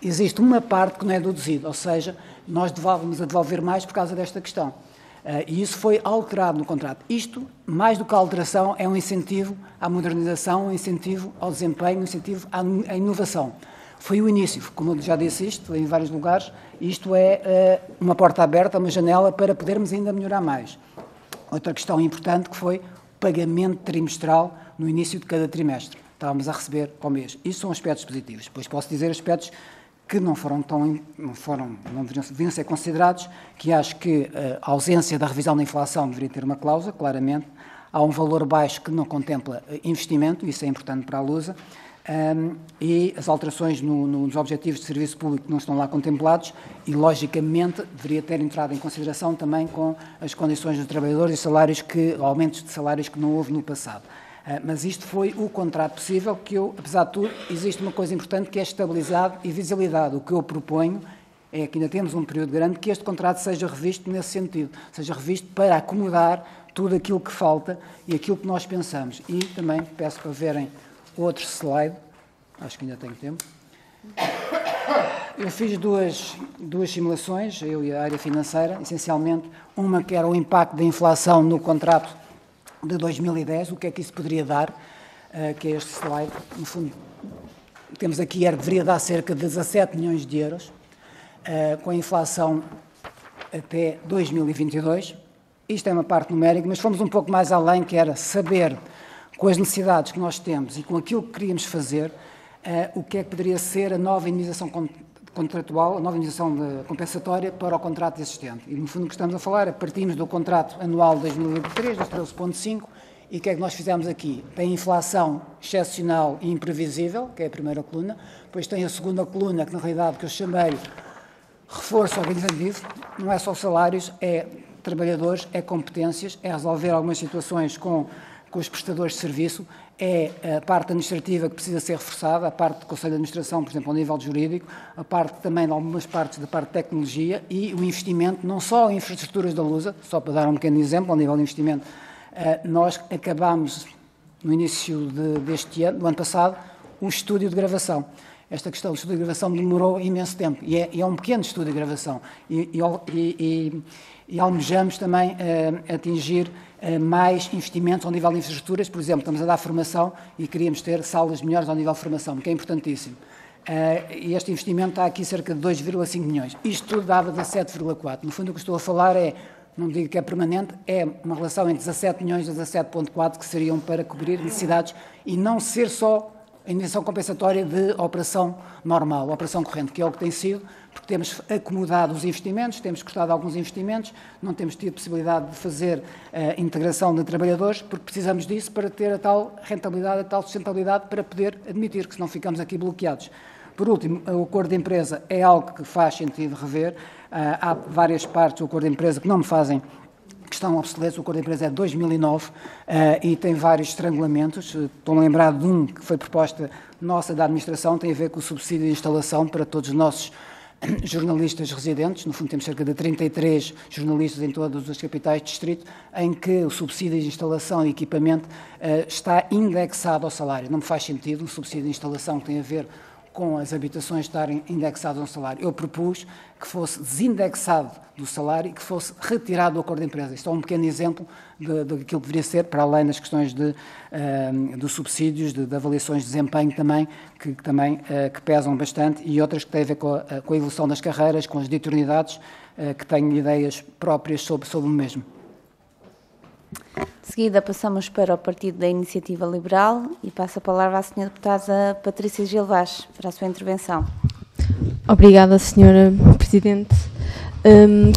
existe uma parte que não é deduzida, ou seja, nós vamos a devolver mais por causa desta questão. E isso foi alterado no contrato. Isto, mais do que a alteração, é um incentivo à modernização, um incentivo ao desempenho, um incentivo à inovação. Foi o início, como eu já disse isto, em vários lugares, isto é uma porta aberta, uma janela para podermos ainda melhorar mais. Outra questão importante que foi o pagamento trimestral no início de cada trimestre. Estávamos a receber ao mês. Isso são aspectos positivos. Depois posso dizer aspectos que não deveriam ser considerados, que acho que a ausência da revisão da inflação deveria ter uma cláusula, claramente. Há um valor baixo que não contempla investimento, isso é importante para a Lusa, e as alterações nos objetivos de serviço público não estão lá contemplados e, logicamente, deveria ter entrado em consideração também com as condições dos trabalhadores e aumentos de salários que não houve no passado. Mas isto foi o contrato possível que apesar de tudo, existe uma coisa importante que é estabilidade e visibilidade. O que eu proponho é que ainda temos um período grande que este contrato seja revisto nesse sentido, seja revisto para acomodar tudo aquilo que falta e aquilo que nós pensamos. E também peço para verem outro slide, acho que ainda tenho tempo. Eu fiz duas simulações, eu e a área financeira, essencialmente, uma que era o impacto da inflação no contrato de 2010, o que é que isso poderia dar, que é este slide. No fundo, temos aqui, deveria dar cerca de 17 milhões de euros, com a inflação até 2022. Isto é uma parte numérica, mas fomos um pouco mais além, que era saber, com as necessidades que nós temos e com aquilo que queríamos fazer, o que é que poderia ser a nova indenização contratual, a nova indenização compensatória para o contrato existente. E, no fundo, o que estamos a falar é partimos do contrato anual de 2023, dos 13,5, e o que é que nós fizemos aqui? Tem inflação excepcional e imprevisível, que é a primeira coluna, depois tem a segunda coluna, que na realidade que eu chamei reforço organizativo, não é só salários, é trabalhadores, é competências, é resolver algumas situações com os prestadores de serviço, é a parte administrativa que precisa ser reforçada, a parte do Conselho de Administração, por exemplo, ao nível jurídico, a parte também de algumas partes da parte de tecnologia e o investimento, não só em infraestruturas da Lusa, só para dar um pequeno exemplo, ao nível de investimento, nós acabámos, no início deste ano, do ano passado, um estúdio de gravação. Esta questão do estúdio de gravação demorou imenso tempo e é um pequeno estúdio de gravação e almejamos também atingir mais investimentos ao nível de infraestruturas. Por exemplo, estamos a dar formação e queríamos ter salas melhores ao nível de formação, que é importantíssimo. E este investimento está aqui cerca de 2,5 milhões. Isto tudo dava 17,4. No fundo, o que estou a falar não digo que é permanente, é uma relação entre 17 milhões e 17,4 que seriam para cobrir necessidades e não ser só a indenização compensatória de operação normal, operação corrente, que é o que tem sido, porque temos acomodado os investimentos, temos cortado alguns investimentos, não temos tido possibilidade de fazer integração de trabalhadores, porque precisamos disso para ter a tal rentabilidade, a tal sustentabilidade, para poder admitir que senão ficamos aqui bloqueados. Por último, o acordo de empresa é algo que faz sentido rever. Há várias partes do acordo de empresa que não me fazem, que estão obsoletos. O acordo de empresa é de 2009 e tem vários estrangulamentos. Estou a lembrar de um que foi proposta nossa da administração, tem a ver com o subsídio de instalação para todos os nossos jornalistas residentes. No fundo, temos cerca de 33 jornalistas em todas as capitais de distrito, em que o subsídio de instalação e equipamento está indexado ao salário. Não me faz sentido um subsídio de instalação que tem a ver com as habitações estarem indexadas ao salário. Eu propus que fosse desindexado do salário e que fosse retirado do acordo de empresa. Isto é um pequeno exemplo daquilo que deveria ser, para além das questões dos subsídios, de avaliações de desempenho também, que pesam bastante, e outras que têm a ver com a evolução das carreiras, com as diuturnidades, que têm ideias próprias sobre o mesmo. De seguida, passamos para o Partido da Iniciativa Liberal e passo a palavra à Sra. Deputada Patrícia Gil Vaz para a sua intervenção. Obrigada, Sra. Presidente.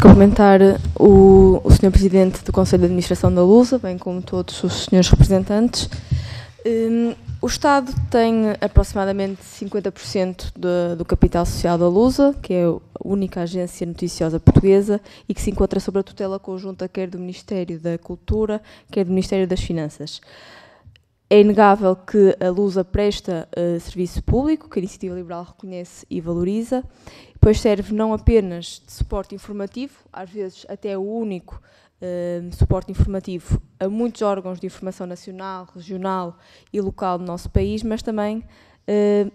Cumprimentar o Sr. Presidente do Conselho de Administração da Lusa, bem como todos os senhores representantes. O Estado tem aproximadamente 50% do capital social da Lusa, que é a única agência noticiosa portuguesa e que se encontra sob a tutela conjunta quer do Ministério da Cultura, quer do Ministério das Finanças. É inegável que a Lusa presta serviço público, que a Iniciativa Liberal reconhece e valoriza, pois serve não apenas de suporte informativo, às vezes até o único suporte informativo a muitos órgãos de informação nacional, regional e local do nosso país, mas também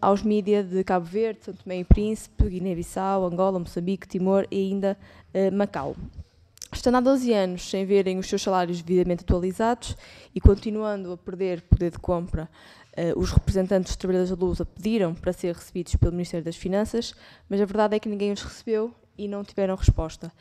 aos mídias de Cabo Verde, São Tomé e Príncipe, Guiné-Bissau, Angola, Moçambique, Timor e ainda Macau. Estando há 12 anos sem verem os seus salários devidamente atualizados e continuando a perder poder de compra, os representantes dos trabalhadores da Lusa pediram para ser recebidos pelo Ministério das Finanças, mas a verdade é que ninguém os recebeu e não tiveram resposta.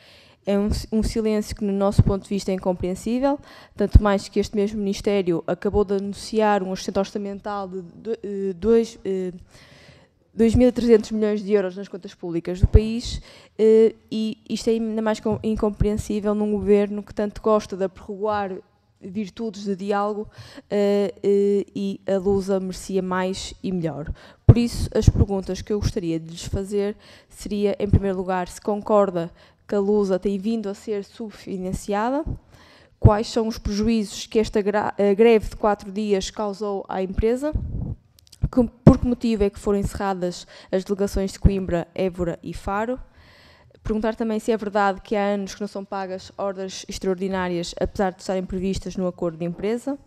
É um silêncio que, no nosso ponto de vista, é incompreensível, tanto mais que este mesmo Ministério acabou de anunciar um assistente orçamental de 2.300 milhões de euros nas contas públicas do país, e isto é ainda mais incompreensível num governo que tanto gosta de apregoar virtudes de diálogo, e a Lusa merecia mais e melhor. Por isso, as perguntas que eu gostaria de lhes fazer seria, em primeiro lugar, se concorda que a Lusa tem vindo a ser subfinanciada, quais são os prejuízos que esta greve de 4 dias causou à empresa, por que motivo é que foram encerradas as delegações de Coimbra, Évora e Faro. Perguntar também se é verdade que há anos que não são pagas horas extraordinárias, apesar de estarem previstas no acordo de empresa.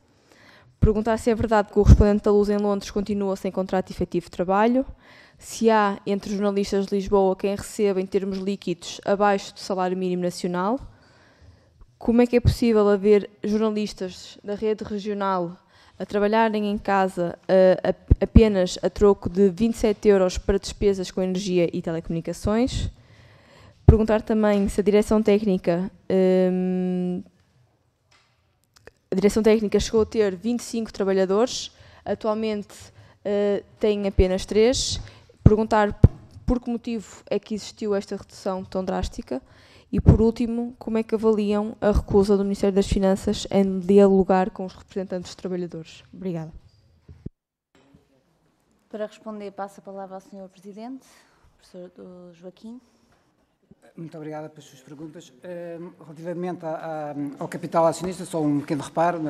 Perguntar se é verdade que o correspondente da Lusa em Londres continua sem contrato efetivo de trabalho. Se há entre os jornalistas de Lisboa quem receba em termos líquidos abaixo do salário mínimo nacional. Como é que é possível haver jornalistas da rede regional a trabalharem em casa apenas a troco de 27 euros para despesas com energia e telecomunicações? Perguntar também se a direção técnica chegou a ter 25 trabalhadores, atualmente tem apenas 3. Perguntar por que motivo é que existiu esta redução tão drástica e, por último, como é que avaliam a recusa do Ministério das Finanças em dialogar com os representantes dos trabalhadores. Obrigada. Para responder, passo a palavra ao Sr. Presidente, professor Joaquim. Muito obrigada pelas suas perguntas. Relativamente ao capital acionista, só um pequeno reparo,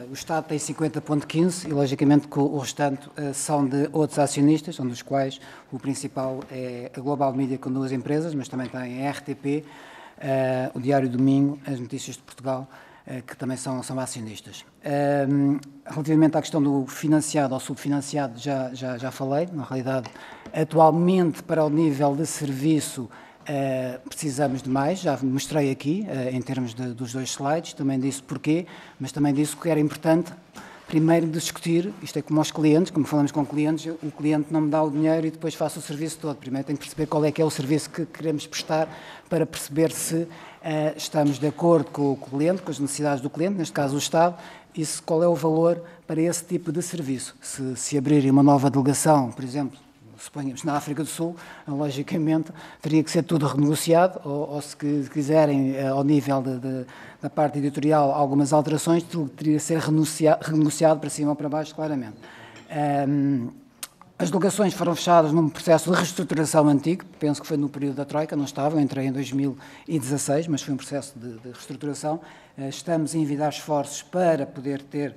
o Estado tem 50,15% e, logicamente, que o restante são de outros acionistas, um dos quais o principal é a Global Media com 2 empresas, mas também tem a RTP, o Diário Domingo, as Notícias de Portugal, que também são acionistas. Relativamente à questão do financiado ou subfinanciado, já falei. Na realidade, atualmente, para o nível de serviço, precisamos de mais, já mostrei aqui, em termos dos 2 slides, também disse porquê, mas também disse que era importante, primeiro, discutir, isto é como aos clientes, como falamos com clientes, o cliente não me dá o dinheiro e depois faço o serviço todo. Primeiro tenho que perceber qual é que é o serviço que queremos prestar para perceber se estamos de acordo com o cliente, com as necessidades do cliente, neste caso o Estado, e qual é o valor para esse tipo de serviço. Se abrir uma nova delegação, por exemplo, suponhamos na África do Sul, logicamente teria que ser tudo renegociado, ou se quiserem, ao nível da parte editorial, algumas alterações, teria que ser renegociado para cima ou para baixo, claramente. As delegações foram fechadas num processo de reestruturação antigo, penso que foi no período da Troika, não estava, eu entrei em 2016, mas foi um processo de reestruturação. Estamos a envidar esforços para poder ter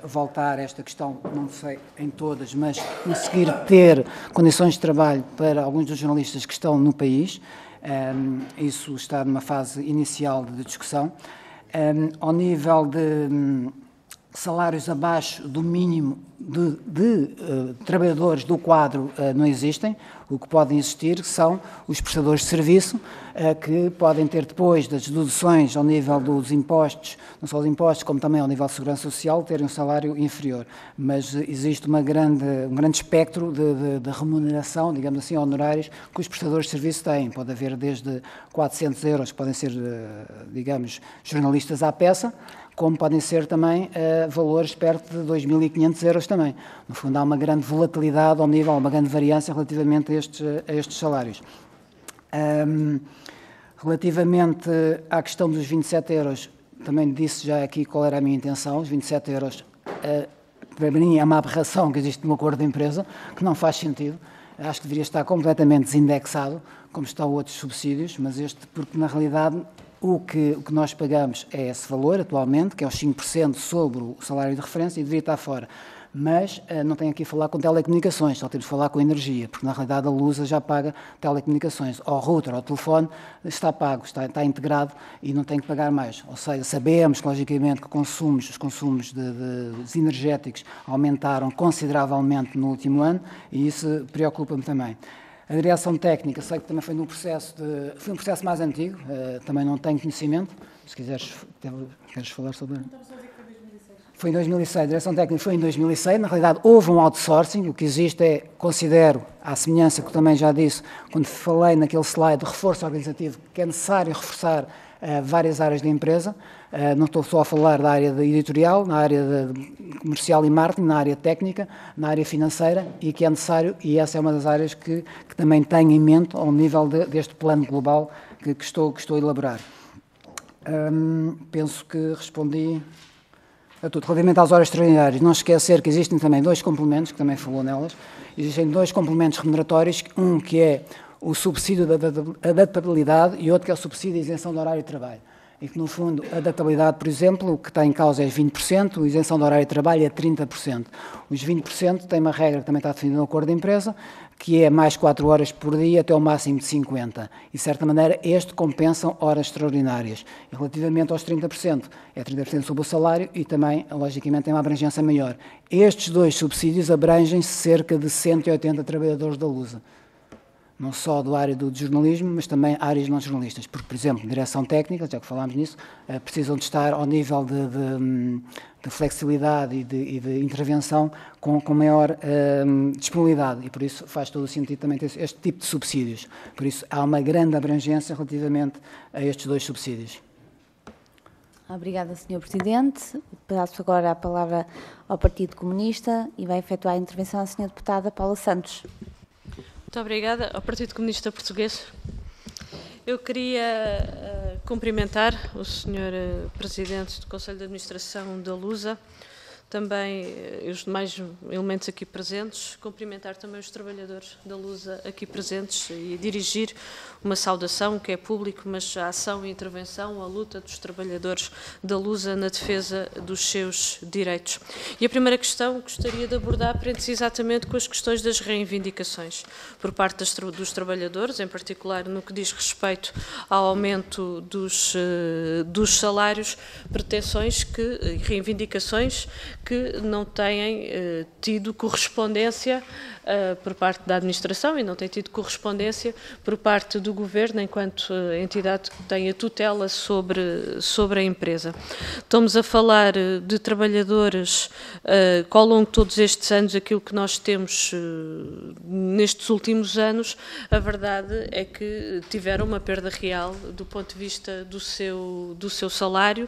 voltar a esta questão, não sei em todas, mas conseguir ter condições de trabalho para alguns dos jornalistas que estão no país. Isso está numa fase inicial de discussão. Ao nível de salários abaixo do mínimo, trabalhadores do quadro não existem. O que podem existir são os prestadores de serviço, que podem ter, depois das deduções ao nível dos impostos, não só dos impostos, como também ao nível de segurança social, terem um salário inferior. Mas existe um grande espectro de remuneração, digamos assim, honorários, que os prestadores de serviço têm. Pode haver desde 400 euros, que podem ser, digamos, jornalistas à peça, como podem ser também valores perto de 2.500 euros também. No fundo, há uma grande volatilidade ao nível, uma grande variância relativamente a estes salários. Relativamente à questão dos 27 euros, também disse já aqui qual era a minha intenção. Os 27 euros, para mim, é uma aberração que existe no acordo de empresa, que não faz sentido. Acho que deveria estar completamente desindexado, como estão outros subsídios, mas porque na realidade o que nós pagamos é esse valor atualmente, que é os 5% sobre o salário de referência, e deveria estar fora. Mas não tenho aqui a falar com telecomunicações, só temos de falar com energia, porque na realidade a Lusa já paga telecomunicações. Ao router, ao telefone, está pago, está integrado e não tem que pagar mais. Ou seja, sabemos, logicamente, que os consumos de energéticos aumentaram consideravelmente no último ano e isso preocupa-me também. A direção técnica, sei que também foi um processo mais antigo, também não tenho conhecimento, se queres falar sobre... Foi em 2006, a direção técnica foi em 2006, na realidade houve um outsourcing, o que existe considero, à semelhança que eu também já disse, quando falei naquele slide de reforço organizativo, que é necessário reforçar várias áreas da empresa, não estou só a falar da área editorial, na área de comercial e marketing, na área técnica, na área financeira, e que é necessário, e essa é uma das áreas que também tenho em mente ao nível deste plano global que estou a elaborar. Penso que respondi a tudo. Relativamente às horas extraordinárias, não esquecer que existem também dois complementos, que também falou nelas, existem dois complementos remuneratórios, um que é o subsídio da adaptabilidade e outro que é o subsídio de isenção do horário de trabalho. E que, no fundo, a adaptabilidade, por exemplo, o que está em causa é 20%, a isenção do horário de trabalho é 30%. Os 20% tem uma regra que também está definida no acordo de empresa, que é mais 4 horas por dia até ao máximo de 50. E, de certa maneira, compensam horas extraordinárias. E, relativamente aos 30%, é 30% sobre o salário e também, logicamente, tem uma abrangência maior. Estes dois subsídios abrangem cerca de 180 trabalhadores da Lusa. Não só do área do jornalismo, mas também áreas não jornalistas. Porque, por exemplo, direção técnica, já que falámos nisso, precisam de estar ao nível de flexibilidade e de intervenção com maior disponibilidade. E por isso faz todo o sentido também ter este tipo de subsídios. Por isso há uma grande abrangência relativamente a estes dois subsídios. Obrigada, Sr. Presidente. Passo agora a palavra ao Partido Comunista e vai efetuar a intervenção a Sra. Deputada Paula Santos. Muito obrigada ao Partido Comunista Português. Eu queria cumprimentar o Sr. Presidente do Conselho de Administração da Lusa, também os demais elementos aqui presentes, cumprimentar também os trabalhadores da Lusa aqui presentes e dirigir uma saudação, que é público, mas a ação e intervenção, a luta dos trabalhadores da Lusa na defesa dos seus direitos. E a primeira questão que gostaria de abordar prende-se exatamente com as questões das reivindicações por parte dos trabalhadores, em particular no que diz respeito ao aumento dos salários, pretensões e reivindicações que não têm tido correspondência por parte da administração e não têm tido correspondência por parte do Governo, enquanto entidade que tem a tutela sobre a empresa. Estamos a falar de trabalhadores que ao longo de todos estes anos, aquilo que nós temos nestes últimos anos, a verdade é que tiveram uma perda real do ponto de vista do seu salário,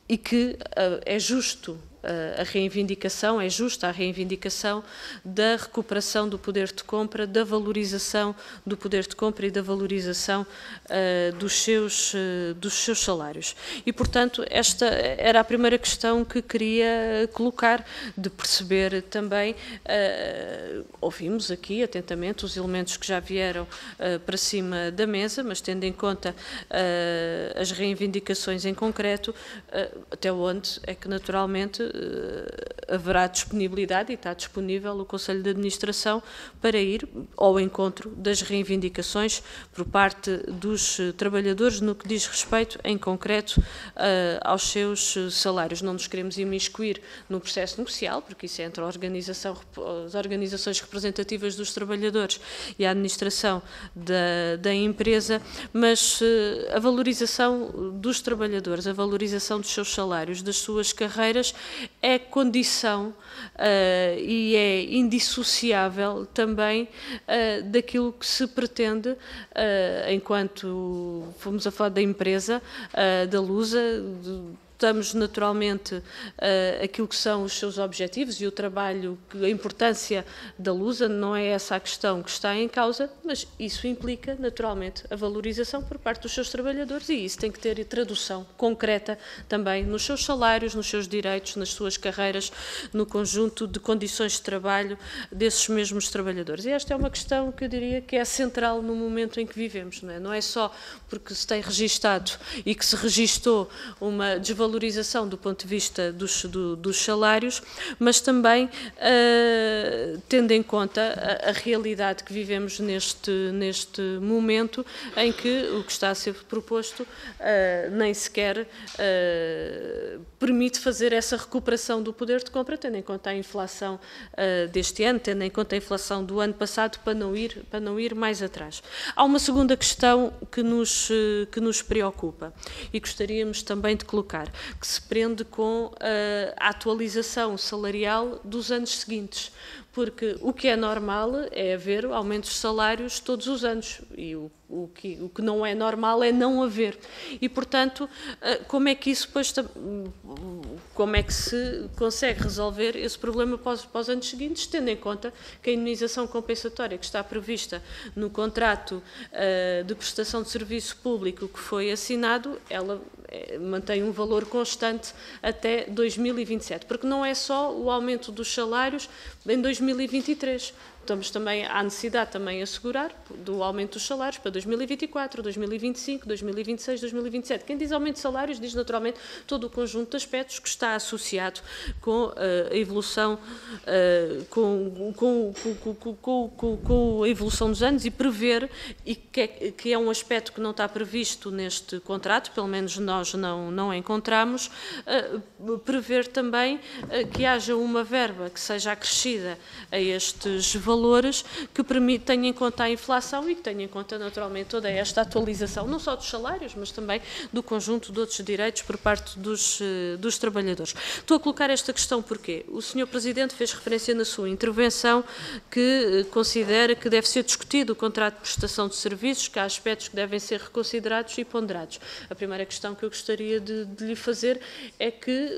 e que é justa a reivindicação da recuperação do poder de compra, da valorização do poder de compra e da valorização dos seus salários. E, portanto, esta era a primeira questão que queria colocar, de perceber também, ouvimos aqui atentamente os elementos que já vieram para cima da mesa, mas tendo em conta as reivindicações em concreto, até onde é que naturalmente haverá disponibilidade, e está disponível o Conselho de Administração para ir ao encontro das reivindicações por parte dos trabalhadores no que diz respeito, em concreto, aos seus salários. Não nos queremos imiscuir no processo negocial, porque isso é entre as organizações representativas dos trabalhadores e a administração da empresa, mas a valorização dos trabalhadores, a valorização dos seus salários, das suas carreiras, é condição e é indissociável também daquilo que se pretende, enquanto fomos a falar da empresa, da Lusa. Estamos naturalmente aquilo que são os seus objetivos e o trabalho, a importância da Lusa, não é essa a questão que está em causa, mas isso implica naturalmente a valorização por parte dos seus trabalhadores, e isso tem que ter tradução concreta também nos seus salários, nos seus direitos, nas suas carreiras, no conjunto de condições de trabalho desses mesmos trabalhadores. E esta é uma questão que eu diria que é central no momento em que vivemos, não é? Não é só porque se tem registado e que se registou uma desvalorização do ponto de vista dos salários, mas também tendo em conta a realidade que vivemos neste momento, em que o que está a ser proposto nem sequer permite fazer essa recuperação do poder de compra, tendo em conta a inflação deste ano, tendo em conta a inflação do ano passado, para não ir mais atrás. Há uma segunda questão que nos preocupa e gostaríamos também de colocar, que se prende com a atualização salarial dos anos seguintes, porque o que é normal é haver aumentos de salários todos os anos, e o que não é normal é não haver. E, portanto, como é que isso depois, como é que se consegue resolver esse problema para os anos seguintes, tendo em conta que a indemnização compensatória que está prevista no contrato de prestação de serviço público que foi assinado, ela mantém um valor constante até 2027, porque não é só o aumento dos salários em 2023. Estamos também, há necessidade também assegurar do aumento dos salários para 2024, 2025, 2026, 2027. Quem diz aumento de salários diz naturalmente todo o conjunto de aspectos que está associado com a evolução, com a evolução dos anos, e prever, e que é um aspecto que não está previsto neste contrato, pelo menos nós não encontramos, prever também que haja uma verba que seja acrescida a estes valores, que tenha em conta a inflação e que tenha em conta naturalmente toda esta atualização, não só dos salários, mas também do conjunto de outros direitos por parte dos trabalhadores. Estou a colocar esta questão porque o Sr. Presidente fez referência na sua intervenção que considera que deve ser discutido o contrato de prestação de serviços, que há aspectos que devem ser reconsiderados e ponderados. A primeira questão que eu gostaria de lhe fazer é que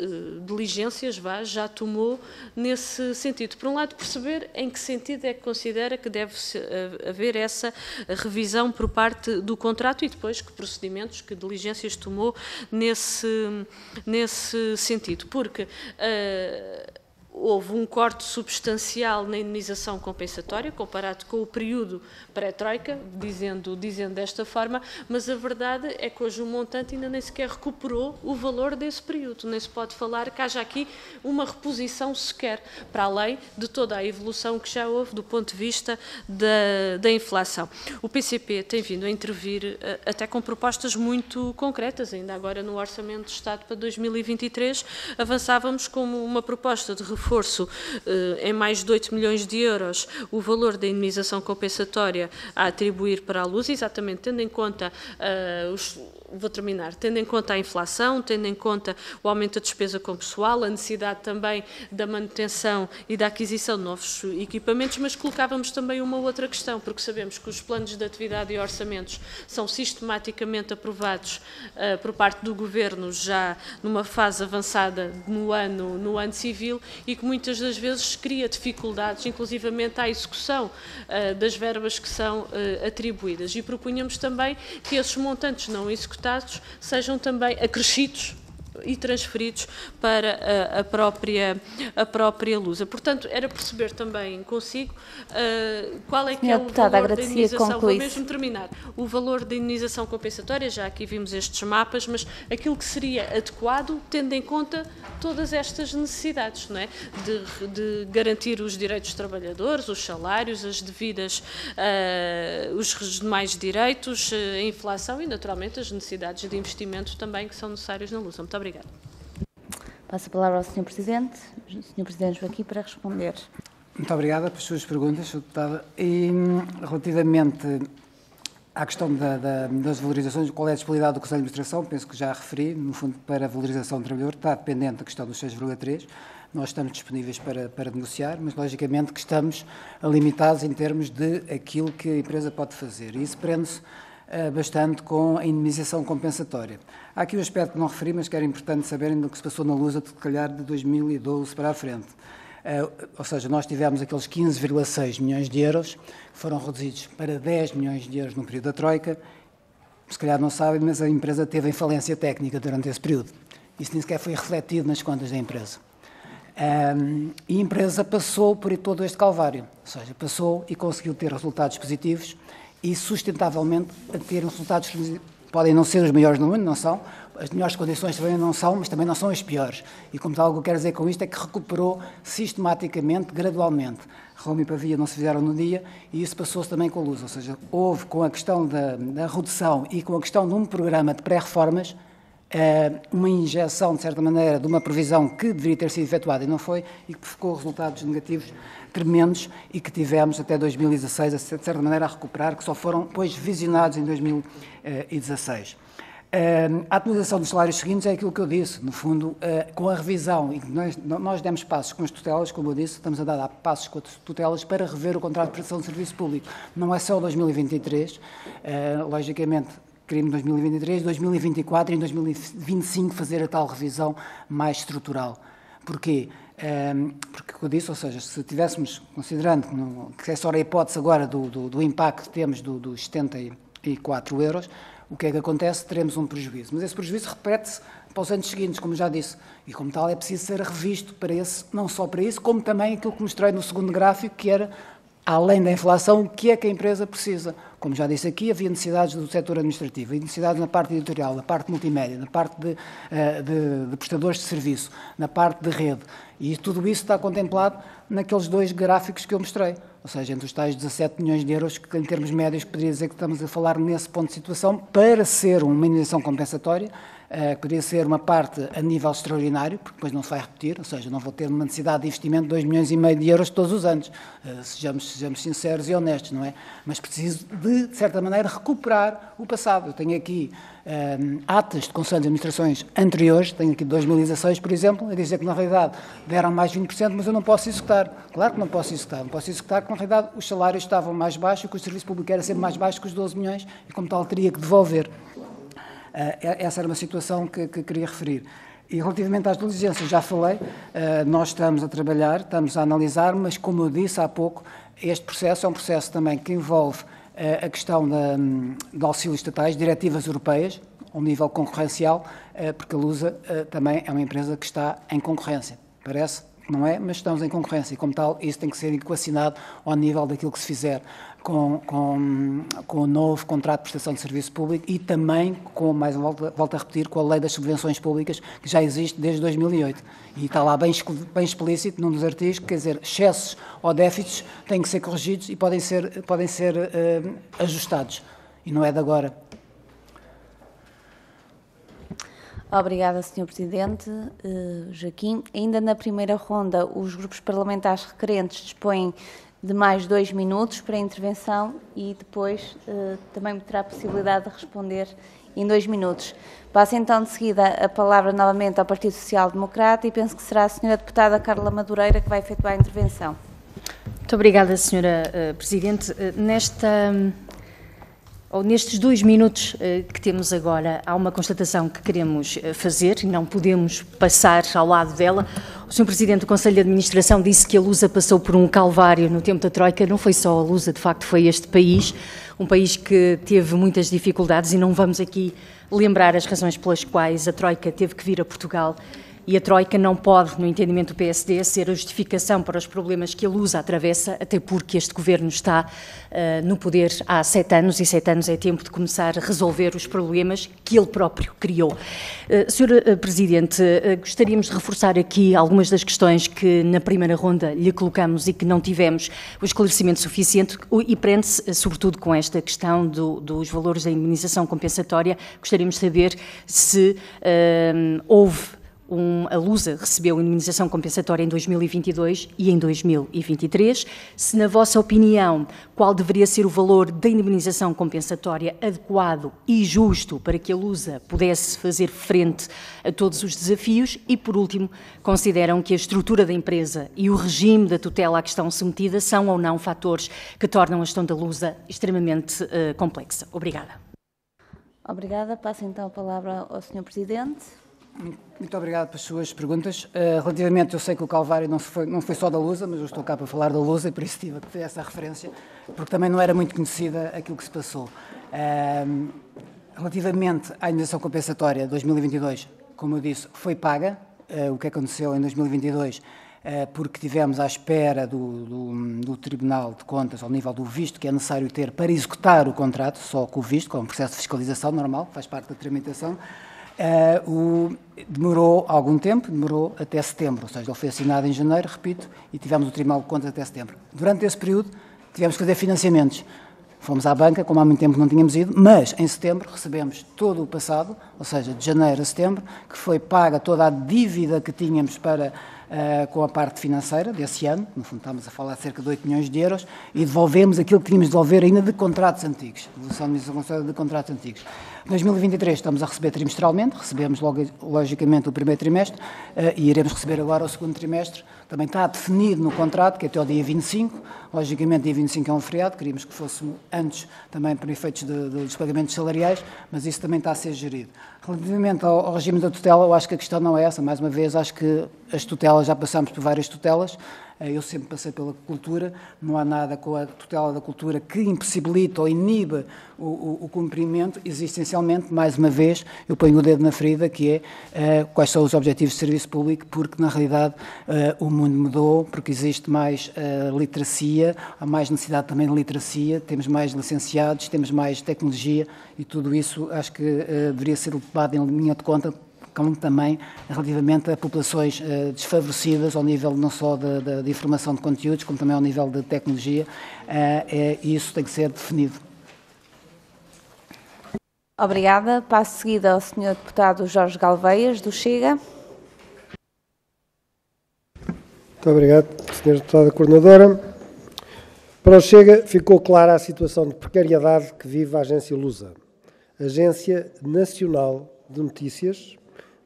diligências já tomou nesse sentido. Por um lado, perceber em que sentido é que considera que deve haver essa revisão por parte do contrato, e depois que procedimentos, que diligências tomou nesse sentido. Porque houve um corte substancial na indemnização compensatória, comparado com o período pré-troika, dizendo desta forma, mas a verdade é que hoje o montante ainda nem sequer recuperou o valor desse período. Nem se pode falar que haja aqui uma reposição sequer, para além de toda a evolução que já houve do ponto de vista da inflação. O PCP tem vindo a intervir até com propostas muito concretas. Ainda agora no Orçamento de Estado para 2023 avançávamos como uma proposta de reforço em mais de 8 milhões de euros o valor da indemnização compensatória a atribuir para a Luz, exatamente tendo em conta tendo em conta a inflação, tendo em conta o aumento da despesa com pessoal, a necessidade também da manutenção e da aquisição de novos equipamentos, mas colocávamos também uma outra questão, porque sabemos que os planos de atividade e orçamentos são sistematicamente aprovados por parte do Governo já numa fase avançada no ano civil, e que muitas das vezes cria dificuldades, inclusivamente à execução das verbas que são atribuídas. E propunhamos também que esses montantes não executados sejam também acrescidos e transferidos para a própria Lusa. Portanto, era perceber também consigo qual é que é o valor da indenização. Vou mesmo terminar. O valor da indenização compensatória, já aqui vimos estes mapas, mas aquilo que seria adequado, tendo em conta todas estas necessidades, não é? De garantir os direitos dos trabalhadores, os salários, as devidas, os demais direitos, a inflação e, naturalmente, as necessidades de investimento também que são necessários na Lusa. Muito obrigada. Passo a palavra ao Sr. Presidente. O Sr. Presidente Joaquim para responder. Muito obrigada pelas suas perguntas, Sr. Deputada. E relativamente à questão das valorizações, qual é a disponibilidade do Conselho de Administração, penso que já referi, no fundo, para a valorização do trabalhador, está dependente da questão dos 6,3. Nós estamos disponíveis para negociar, mas logicamente que estamos limitados em termos de aquilo que a empresa pode fazer. E isso prende-se bastante com a indemnização compensatória. Há aqui um aspecto que não referi, mas que era importante saberem do que se passou na Lusa, de calhar de 2012 para a frente. Ou seja, nós tivemos aqueles 15,6 milhões de euros, que foram reduzidos para 10 milhões de euros no período da Troika. Se calhar não sabem, mas a empresa teve em falência técnica durante esse período. Isso nem sequer foi refletido nas contas da empresa. E a empresa passou por todo este calvário, ou seja, passou e conseguiu ter resultados positivos e sustentavelmente a ter resultados que podem não ser os melhores no mundo, não são, as melhores condições também não são, mas também não são as piores. E como tal, o que eu quero dizer com isto é que recuperou sistematicamente, gradualmente. Roma e Pavia não se fizeram no dia e isso passou-se também com a Lusa, ou seja, houve com a questão da redução e com a questão de um programa de pré-reformas uma injeção, de certa maneira, de uma previsão que deveria ter sido efetuada e não foi, e que provocou resultados negativos tremendos e que tivemos até 2016, de certa maneira, a recuperar, que só foram, depois, visionados em 2016. A atualização dos salários seguintes é aquilo que eu disse, no fundo, com a revisão, e nós demos passos com as tutelas, como eu disse, estamos a dar passos com as tutelas para rever o contrato de prestação de serviço público. Não é só 2023, logicamente, queremos 2023, 2024 e em 2025 fazer a tal revisão mais estrutural. Porquê? Porque, como eu disse, ou seja, se tivéssemos, considerando que é só a hipótese agora do impacto que temos dos 74 euros, o que é que acontece? Teremos um prejuízo. Mas esse prejuízo repete-se para os anos seguintes, como já disse, e como tal é preciso ser revisto para esse, não só para isso, como também aquilo que mostrei no segundo gráfico, que era, além da inflação, o que é que a empresa precisa. Como já disse aqui, havia necessidades do setor administrativo, necessidades na parte editorial, na parte multimédia, na parte de prestadores de serviço, na parte de rede. E tudo isso está contemplado naqueles dois gráficos que eu mostrei. Ou seja, entre os tais 17 milhões de euros, que em termos médios poderia dizer que estamos a falar nesse ponto de situação, para ser uma indenização compensatória, que poderia ser uma parte a nível extraordinário, porque depois não se vai repetir, ou seja, não vou ter uma necessidade de investimento de 2,5 milhões de euros todos os anos. Sejamos sinceros e honestos, não é? Mas preciso de certa maneira, recuperar o passado. Eu tenho aqui atas de conselhos de administrações anteriores, tenho aqui de 2016, por exemplo, a dizer que na realidade deram mais 20%, mas eu não posso executar. Claro que não posso executar. Não posso executar porque na realidade os salários estavam mais baixos e que o serviço público era sempre mais baixo que os 12 milhões e como tal teria que devolver. Essa era uma situação que queria referir. E relativamente às diligências, já falei, nós estamos a trabalhar, estamos a analisar, mas como eu disse há pouco, este processo é um processo também que envolve a questão de auxílios estatais, diretivas europeias, ao nível concorrencial, porque a Lusa também é uma empresa que está em concorrência. Parece que não é, mas estamos em concorrência e, como tal, isso tem que ser equacionado ao nível daquilo que se fizer com o novo contrato de prestação de serviço público e também, volto a repetir, com a lei das subvenções públicas, que já existe desde 2008. E está lá bem explícito num dos artigos, quer dizer, excessos ou déficits têm que ser corrigidos e podem ser ajustados. E não é de agora. Obrigada, Sr. Presidente. Joaquim, ainda na primeira ronda, os grupos parlamentares requerentes dispõem de mais 2 minutos para a intervenção e depois também terá a possibilidade de responder em 2 minutos. Passo então de seguida a palavra novamente ao Partido Social Democrata e penso que será a Sra. Deputada Carla Madureira que vai efetuar a intervenção. Muito obrigada, Sra. Presidente. Nestes 2 minutos que temos agora, há uma constatação que queremos fazer e não podemos passar ao lado dela. O Sr. Presidente do Conselho de Administração disse que a Lusa passou por um calvário no tempo da Troika. Não foi só a Lusa, de facto foi este país, um país que teve muitas dificuldades e não vamos aqui lembrar as razões pelas quais a Troika teve que vir a Portugal. E a Troika não pode, no entendimento do PSD, ser a justificação para os problemas que a Lusa atravessa, até porque este Governo está no poder há 7 anos, e 7 anos é tempo de começar a resolver os problemas que ele próprio criou. Sr. Presidente, gostaríamos de reforçar aqui algumas das questões que na primeira ronda lhe colocamos e que não tivemos o esclarecimento suficiente, e prende-se sobretudo com esta questão dos valores da indemnização compensatória. Gostaríamos de saber se a Lusa recebeu indemnização compensatória em 2022 e em 2023. Se, na vossa opinião, qual deveria ser o valor da indemnização compensatória adequado e justo para que a Lusa pudesse fazer frente a todos os desafios? E, por último, consideram que a estrutura da empresa e o regime da tutela a que estão submetida são ou não fatores que tornam a gestão da Lusa extremamente complexa? Obrigada. Obrigada. Passo então a palavra ao Sr. Presidente. Muito obrigado pelas suas perguntas. Relativamente, eu sei que o calvário não foi só da Lusa, mas eu estou cá para falar da Lusa e por isso tive a ter essa referência, porque também não era muito conhecida aquilo que se passou. Relativamente à indemnização compensatória de 2022, como eu disse, foi paga. O que aconteceu em 2022, porque tivemos à espera do Tribunal de Contas, ao nível do visto que é necessário ter para executar o contrato, só com o visto, com um processo de fiscalização normal, faz parte da tramitação. Demorou algum tempo, demorou até setembro, ou seja, ele foi assinado em janeiro, repito, e tivemos o Tribunal de Contas até setembro. Durante esse período tivemos que fazer financiamentos. Fomos à banca, como há muito tempo não tínhamos ido, mas em setembro recebemos todo o passado, ou seja, de janeiro a setembro, que foi paga toda a dívida que tínhamos com a parte financeira desse ano, no fundo estamos a falar de cerca de 8 milhões de euros, e devolvemos aquilo que tínhamos de devolver ainda de contratos antigos, devolução de contratos antigos. Em 2023 estamos a receber trimestralmente, recebemos logicamente o primeiro trimestre e iremos receber agora o segundo trimestre. Também está definido no contrato que é até o dia 25, logicamente dia 25 é um feriado, queríamos que fosse antes também para efeitos dos pagamentos salariais, mas isso também está a ser gerido. Relativamente ao regime da tutela, eu acho que a questão não é essa, mais uma vez, acho que as tutelas, já passamos por várias tutelas, eu sempre passei pela cultura, não há nada com a tutela da cultura que impossibilita ou inibe o cumprimento, existe essencialmente, mais uma vez, eu ponho o dedo na ferida, que é quais são os objetivos de serviço público, porque na realidade o mundo mudou, porque existe mais literacia, há mais necessidade também de literacia, temos mais licenciados, temos mais tecnologia e tudo isso acho que deveria ser levado em linha de conta, como também relativamente a populações desfavorecidas ao nível não só de informação de conteúdos, como também ao nível de tecnologia, e isso tem que ser definido. Obrigada. Passo seguida ao Sr. Deputado Jorge Galveias, do Chega. Muito obrigado, Sra. Deputada Coordenadora. Para o Chega ficou clara a situação de precariedade que vive a Agência Lusa, Agência Nacional de Notícias,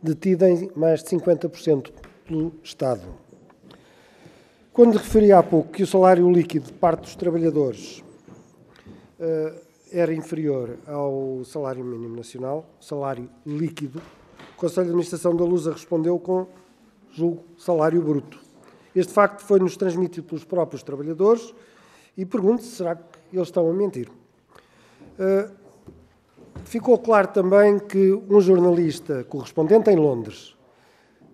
detida em mais de 50% pelo Estado. Quando referi há pouco que o salário líquido de parte dos trabalhadores era inferior ao salário mínimo nacional, salário líquido, o Conselho de Administração da Lusa respondeu com, julgo, salário bruto. Este facto foi-nos transmitido pelos próprios trabalhadores e pergunto-se, será que eles estão a mentir? Ficou claro também que um jornalista correspondente em Londres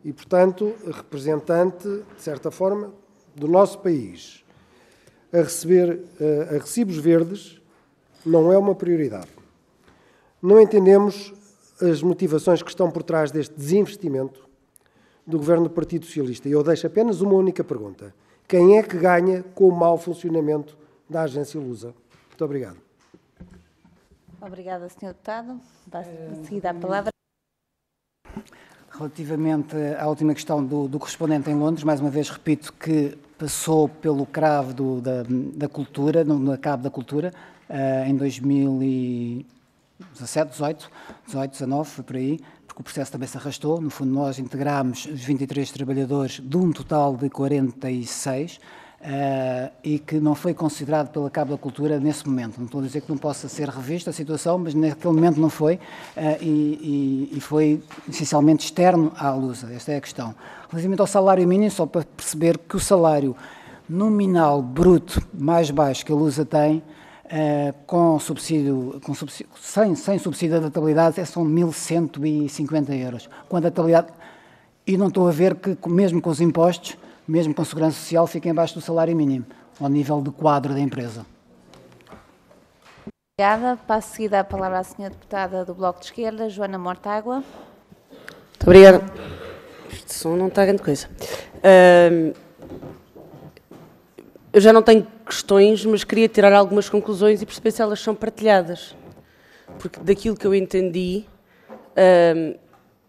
e, portanto, representante, de certa forma, do nosso país, a receber a recibos verdes não é uma prioridade. Não entendemos as motivações que estão por trás deste desinvestimento do Governo do Partido Socialista. E eu deixo apenas uma única pergunta. Quem é que ganha com o mau funcionamento da Agência Lusa? Muito obrigado. Obrigada, Sr. Deputado. Passo a seguir a palavra. Relativamente à última questão do correspondente em Londres, mais uma vez repito que passou pelo cravo da cultura, no cabo da cultura, em 2017, 18, 19, foi por aí, porque o processo também se arrastou. No fundo, nós integramos os 23 trabalhadores de um total de 46, e que não foi considerado pela Cabo da Cultura nesse momento. Não estou a dizer que não possa ser revista a situação, mas naquele momento não foi, e foi essencialmente externo à Lusa. Esta é a questão. Relativamente ao salário mínimo, só para perceber que o salário nominal bruto mais baixo que a Lusa tem, sem subsídio de adaptabilidade, são 1.150 euros. Quando a adaptabilidade, e não estou a ver que, mesmo com os impostos, mesmo com a segurança social, fiquem abaixo do salário mínimo, ao nível de quadro da empresa. Obrigada. Passo seguida a palavra à senhora deputada do Bloco de Esquerda, Joana Mortágua. Muito obrigada. Este som não está grande coisa. Eu já não tenho questões, mas queria tirar algumas conclusões e perceber se elas são partilhadas. Porque daquilo que eu entendi,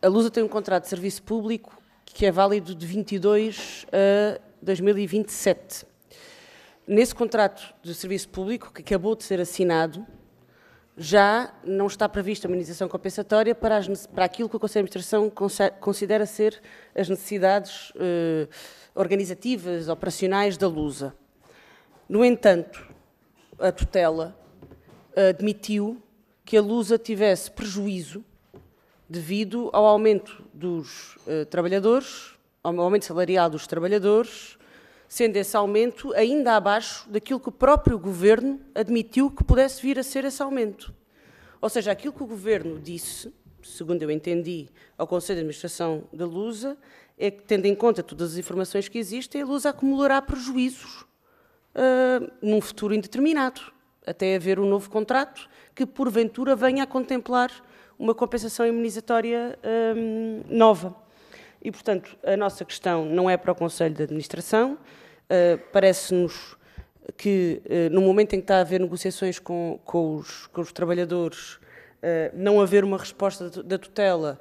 a Lusa tem um contrato de serviço público que é válido de 22 a 2027. Nesse contrato de serviço público, que acabou de ser assinado, já não está prevista a indenização compensatória para aquilo que o Conselho de Administração considera ser as necessidades organizativas, operacionais da Lusa. No entanto, a tutela admitiu que a Lusa tivesse prejuízo devido ao aumento dos trabalhadores, ao aumento salarial dos trabalhadores, sendo esse aumento ainda abaixo daquilo que o próprio Governo admitiu que pudesse vir a ser esse aumento. Ou seja, aquilo que o Governo disse, segundo eu entendi, ao Conselho de Administração da Lusa, é que, tendo em conta todas as informações que existem, a Lusa acumulará prejuízos num futuro indeterminado, até haver um novo contrato que, porventura, venha a contemplar uma compensação imunizatória nova. E, portanto, a nossa questão não é para o Conselho de Administração. Parece-nos que, no momento em que está a haver negociações com os trabalhadores, não haver uma resposta da tutela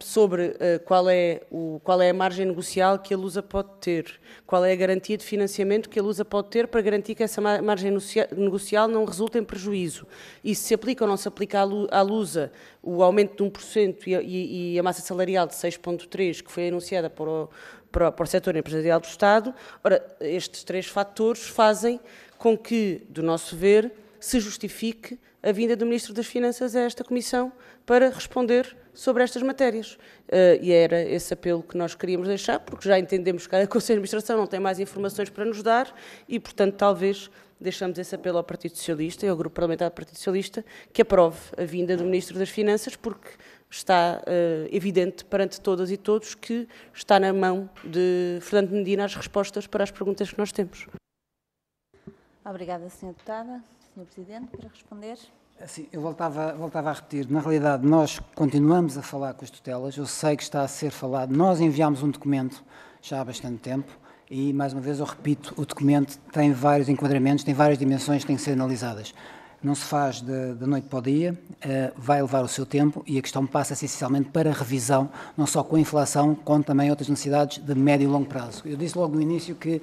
sobre qual é a margem negocial que a Lusa pode ter, qual é a garantia de financiamento que a Lusa pode ter para garantir que essa margem negocial não resulte em prejuízo. E se aplica ou não se aplica à Lusa o aumento de 1% e a massa salarial de 6,3% que foi anunciada para o setor empresarial do Estado, ora, estes três fatores fazem com que, do nosso ver, se justifique a vinda do Ministro das Finanças a esta Comissão para responder sobre estas matérias. E era esse apelo que nós queríamos deixar, porque já entendemos que a Conselho de Administração não tem mais informações para nos dar e, portanto, talvez deixamos esse apelo ao Partido Socialista e ao Grupo Parlamentar do Partido Socialista que aprove a vinda do Ministro das Finanças, porque está evidente perante todas e todos que está na mão de Fernando Medina as respostas para as perguntas que nós temos. Obrigada, Sra. Deputada. Sr. Presidente, para responder. Sim, eu voltava a repetir. Na realidade, nós continuamos a falar com as tutelas. Eu sei que está a ser falado. Nós enviámos um documento já há bastante tempo e, mais uma vez, eu repito, o documento tem vários enquadramentos, tem várias dimensões que têm que ser analisadas. Não se faz da noite para o dia, vai levar o seu tempo e a questão passa essencialmente para revisão, não só com a inflação, como também outras necessidades de médio e longo prazo. Eu disse logo no início que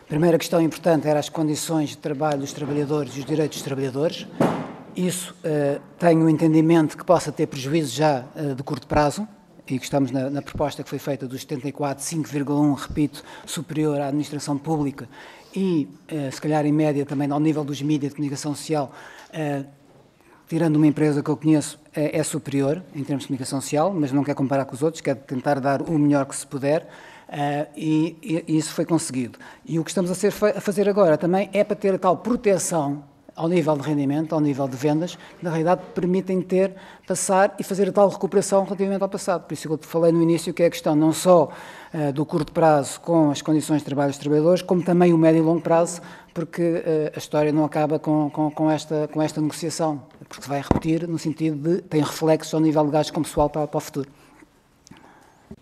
a primeira questão importante era as condições de trabalho dos trabalhadores e os direitos dos trabalhadores. Isso tenho o entendimento que possa ter prejuízo já de curto prazo e que estamos na proposta que foi feita dos 74, 5,1, repito, superior à administração pública e, se calhar, em média também ao nível dos mídias de comunicação social, tirando uma empresa que eu conheço, é superior em termos de comunicação social, mas não quer comparar com os outros, quer tentar dar o melhor que se puder. E isso foi conseguido. E o que estamos a fazer agora também é para ter a tal proteção ao nível de rendimento, ao nível de vendas, que na realidade permitem passar e fazer a tal recuperação relativamente ao passado. Por isso que eu te falei no início que é a questão não só do curto prazo com as condições de trabalho dos trabalhadores, como também o médio e longo prazo, porque a história não acaba com esta negociação, porque se vai repetir no sentido de tem reflexos ao nível de gastos com pessoal para o futuro.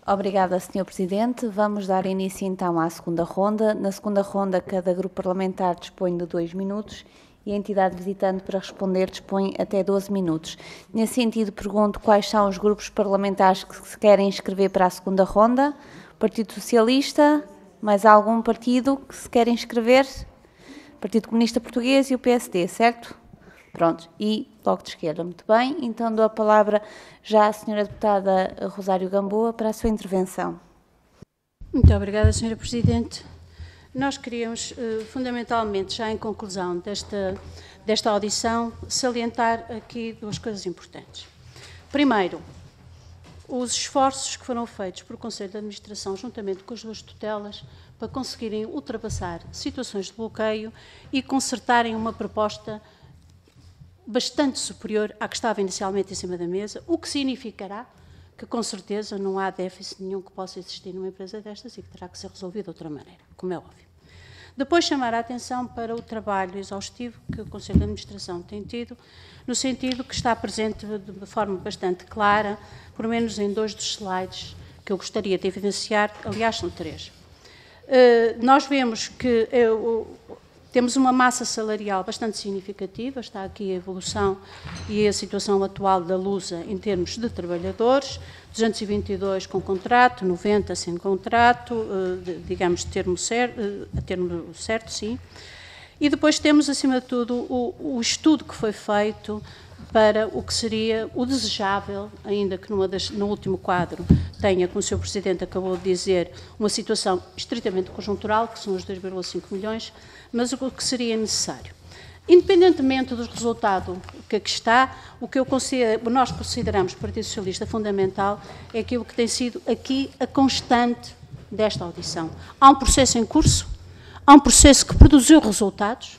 Obrigada, Sr. Presidente. Vamos dar início então à segunda ronda. Na segunda ronda, cada grupo parlamentar dispõe de 2 minutos e a entidade visitante para responder dispõe até 12 minutos. Nesse sentido, pergunto quais são os grupos parlamentares que se querem inscrever para a segunda ronda. Partido Socialista, mais algum partido que se quer inscrever? Partido Comunista Português e o PSD, certo? Pronto, e Bloco de Esquerda, muito bem. Então dou a palavra já à Sra. Deputada Rosário Gamboa para a sua intervenção. Muito obrigada, Sra. Presidente. nós queríamos, fundamentalmente, já em conclusão desta audição, salientar aqui duas coisas importantes. Primeiro, os esforços que foram feitos por o Conselho de Administração, juntamente com as duas tutelas, para conseguirem ultrapassar situações de bloqueio e consertarem uma proposta bastante superior à que estava inicialmente em cima da mesa, o que significará que, com certeza, não há déficit nenhum que possa existir numa empresa destas e que terá que ser resolvido de outra maneira, como é óbvio. Depois, chamar a atenção para o trabalho exaustivo que o Conselho de Administração tem tido, no sentido que está presente de forma bastante clara, por menos em 2 dos slides que eu gostaria de evidenciar, aliás, são 3. Nós vemos que temos uma massa salarial bastante significativa, está aqui a evolução e a situação atual da Lusa em termos de trabalhadores, 222 com contrato, 90 sem contrato, digamos, a termo certo, sim. E depois temos, acima de tudo, o estudo que foi feito para o que seria o desejável, ainda que no último quadro tenha, como o Sr. Presidente acabou de dizer, uma situação estritamente conjuntural, que são os 2,5 milhões, mas o que seria necessário. Independentemente do resultado que aqui está, o que nós consideramos, Partido Socialista, fundamental é aquilo que tem sido aqui a constante desta audição. Há um processo em curso, há um processo que produziu resultados,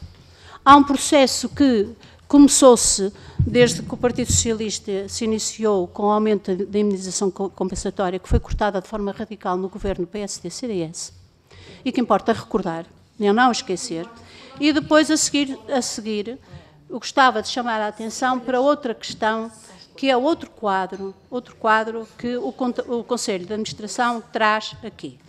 há um processo que começou-se desde que o Partido Socialista se iniciou com o aumento da indemnização compensatória, que foi cortada de forma radical no governo PSD-CDS, e que importa recordar, e não esquecer, e depois a seguir, eu gostava de chamar a atenção para outra questão, que é outro quadro que o Conselho de Administração traz aqui.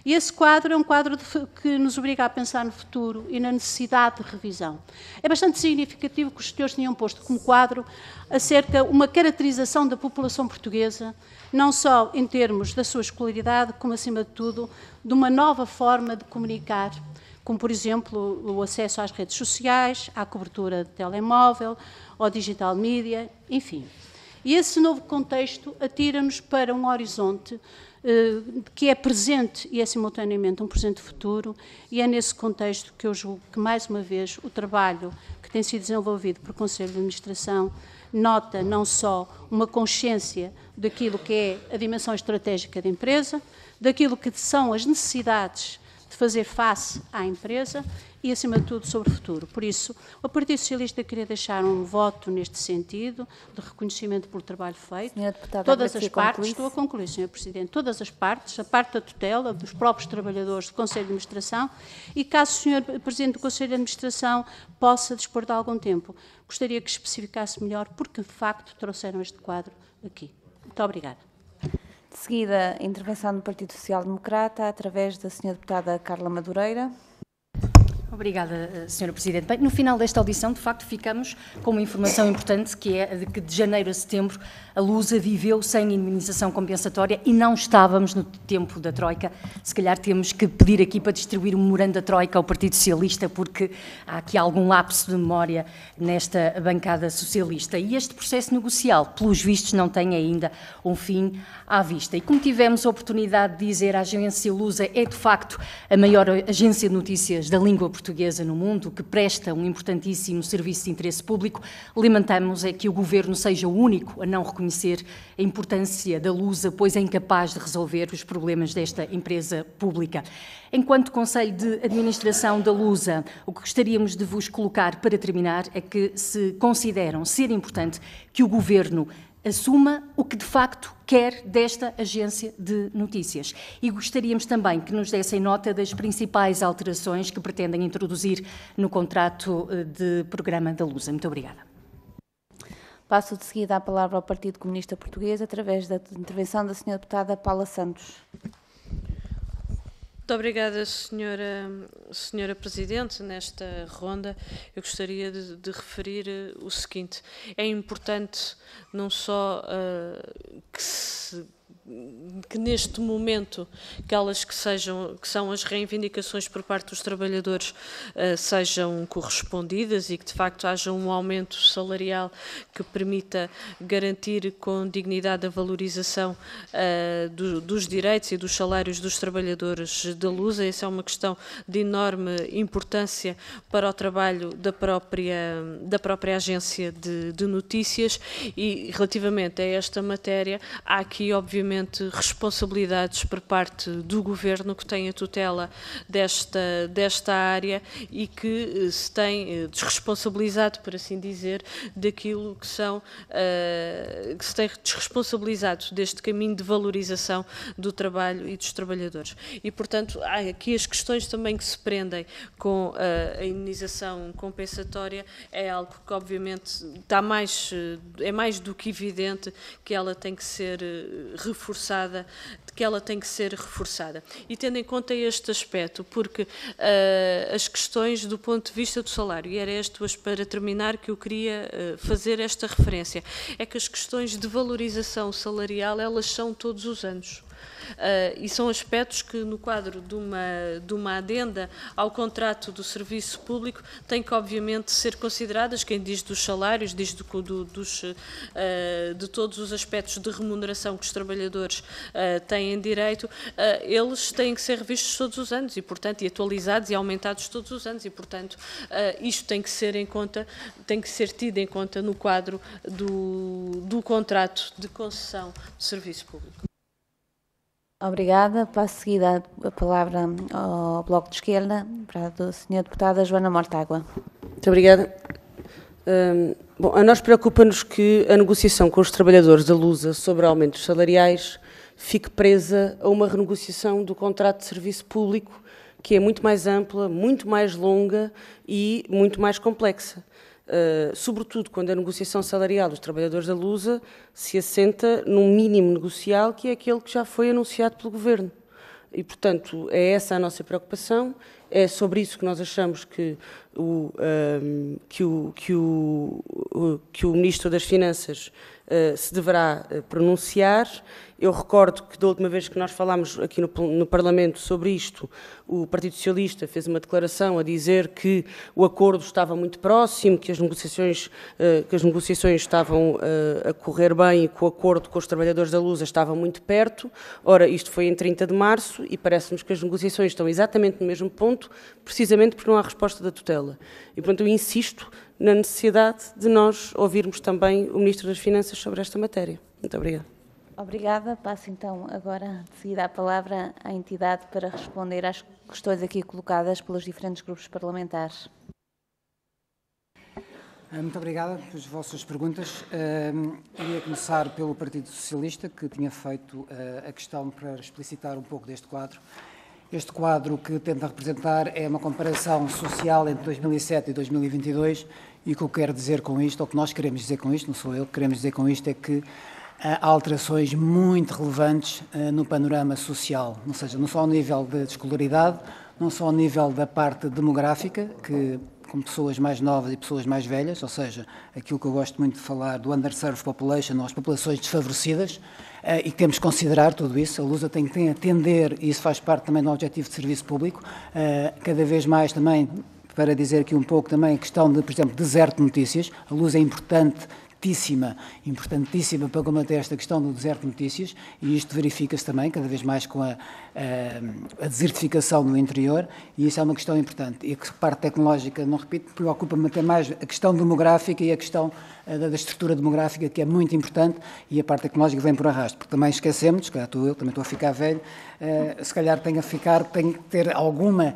E esse quadro é um quadro que nos obriga a pensar no futuro e na necessidade de revisão. É bastante significativo que os senhores tenham posto como quadro acerca de uma caracterização da população portuguesa, não só em termos da sua escolaridade, como, acima de tudo, de uma nova forma de comunicar, como, por exemplo, o acesso às redes sociais, à cobertura de telemóvel, ao digital media, enfim. E esse novo contexto atira-nos para um horizonte que é presente e é simultaneamente um presente futuro, e é nesse contexto que eu julgo que, mais uma vez, o trabalho que tem sido desenvolvido pelo Conselho de Administração nota não só uma consciência daquilo que é a dimensão estratégica da empresa, daquilo que são as necessidades de fazer face à empresa e, acima de tudo, sobre o futuro. Por isso, o Partido Socialista queria deixar um voto neste sentido, de reconhecimento pelo trabalho feito. Todas as partes, estou a concluir, Sr. Presidente, todas as partes, a parte da tutela, dos próprios trabalhadores do Conselho de Administração, e caso o Sr. Presidente do Conselho de Administração possa dispor de algum tempo, gostaria que especificasse melhor porque, de facto, trouxeram este quadro aqui. Muito obrigada. De seguida, a intervenção do Partido Social Democrata, através da Sra. Deputada Carla Madureira. Obrigada, Sra. Presidente. Bem, no final desta audição, de facto, ficamos com uma informação importante, que é de que de janeiro a setembro a Lusa viveu sem indemnização compensatória e não estávamos no tempo da Troika. Se calhar temos que pedir aqui para distribuir um memorando da Troika ao Partido Socialista, porque há aqui algum lapso de memória nesta bancada socialista. E este processo negocial, pelos vistos, não tem ainda um fim à vista. E como tivemos a oportunidade de dizer, a agência Lusa é, de facto, a maior agência de notícias da língua portuguesa no mundo, que presta um importantíssimo serviço de interesse público, lamentamos é que o Governo seja o único a não reconhecer a importância da Lusa, pois é incapaz de resolver os problemas desta empresa pública. Enquanto Conselho de Administração da Lusa, o que gostaríamos de vos colocar para terminar é que se consideram ser importante que o Governo assuma o que de facto quer desta agência de notícias. E gostaríamos também que nos dessem nota das principais alterações que pretendem introduzir no contrato de programa da Lusa. Muito obrigada. Passo de seguida a palavra ao Partido Comunista Português, através da intervenção da Sra. Deputada Paula Santos. Muito obrigada, Senhora Presidente. Nesta ronda, eu gostaria de referir o seguinte. É importante não só que neste momento aquelas que são as reivindicações por parte dos trabalhadores sejam correspondidas e que de facto haja um aumento salarial que permita garantir com dignidade a valorização dos direitos e dos salários dos trabalhadores da Lusa. Essa é uma questão de enorme importância para o trabalho da própria agência de notícias, e relativamente a esta matéria há aqui obviamente responsabilidades por parte do Governo, que tem a tutela desta área e que se tem desresponsabilizado, por assim dizer, daquilo que se tem desresponsabilizado deste caminho de valorização do trabalho e dos trabalhadores. E, portanto, há aqui as questões também que se prendem com a indenização compensatória, é algo que obviamente é mais do que evidente que ela tem que ser reforçada, E tendo em conta este aspecto, porque as questões do ponto de vista do salário, e era para terminar que eu queria fazer esta referência, é que as questões de valorização salarial, elas são todos os anos. E são aspectos que, no quadro de uma adenda ao contrato do serviço público, têm que, obviamente, ser consideradas. Quem diz dos salários, diz de todos os aspectos de remuneração que os trabalhadores têm direito, eles têm que ser revistos todos os anos e, portanto, e atualizados e aumentados todos os anos, e, portanto, isto tem que ser tido em conta no quadro do contrato de concessão de serviço público. Obrigada. Passo a seguir a palavra ao Bloco de Esquerda, para a Sra. Deputada Joana Mortágua. Muito obrigada. A nós preocupa-nos que a negociação com os trabalhadores da Lusa sobre aumentos salariais fique presa a uma renegociação do contrato de serviço público, que é muito mais ampla, muito mais longa e muito mais complexa. Sobretudo quando a negociação salarial dos trabalhadores da Lusa se assenta num mínimo negocial, que é aquele que já foi anunciado pelo Governo. E, portanto, é essa a nossa preocupação, é sobre isso que nós achamos que o Ministro das Finanças se deverá pronunciar. Eu recordo que da última vez que nós falámos aqui no Parlamento sobre isto, o Partido Socialista fez uma declaração a dizer que o acordo estava muito próximo, que as negociações estavam a correr bem e que o acordo com os trabalhadores da Lusa estava muito perto. Ora, isto foi em 30 de março e parece-nos que as negociações estão exatamente no mesmo ponto, precisamente porque não há resposta da tutela. E, portanto, eu insisto na necessidade de nós ouvirmos também o Ministro das Finanças sobre esta matéria. Muito obrigada. Obrigada. Passo então agora de seguida a palavra à entidade para responder às questões aqui colocadas pelos diferentes grupos parlamentares. Muito obrigada pelas vossas perguntas. Iria começar pelo Partido Socialista, que tinha feito a questão para explicitar um pouco deste quadro. Este quadro que tenta representar é uma comparação social entre 2007 e 2022, e o que eu quero dizer com isto, ou o que nós queremos dizer com isto, não sou eu, o que queremos dizer com isto é que há alterações muito relevantes no panorama social, ou seja, não só ao nível de escolaridade, não só ao nível da parte demográfica, que com pessoas mais novas e pessoas mais velhas, ou seja, aquilo que eu gosto muito de falar do underserved population, ou as populações desfavorecidas, e que temos que considerar tudo isso. A Lusa tem que atender, e isso faz parte também do objetivo de serviço público, cada vez mais também, para dizer aqui um pouco também a questão de, por exemplo, deserto de notícias. A Lusa é importantíssima para combater esta questão do deserto de notícias, e isto verifica-se também cada vez mais com a desertificação no interior, e isso é uma questão importante. E a parte tecnológica, não repito, preocupa-me até mais a questão demográfica e a questão da estrutura demográfica, que é muito importante, e a parte tecnológica vem por arrasto, porque também esquecemos, se calhar também estou a ficar velho, se calhar tenho que ter alguma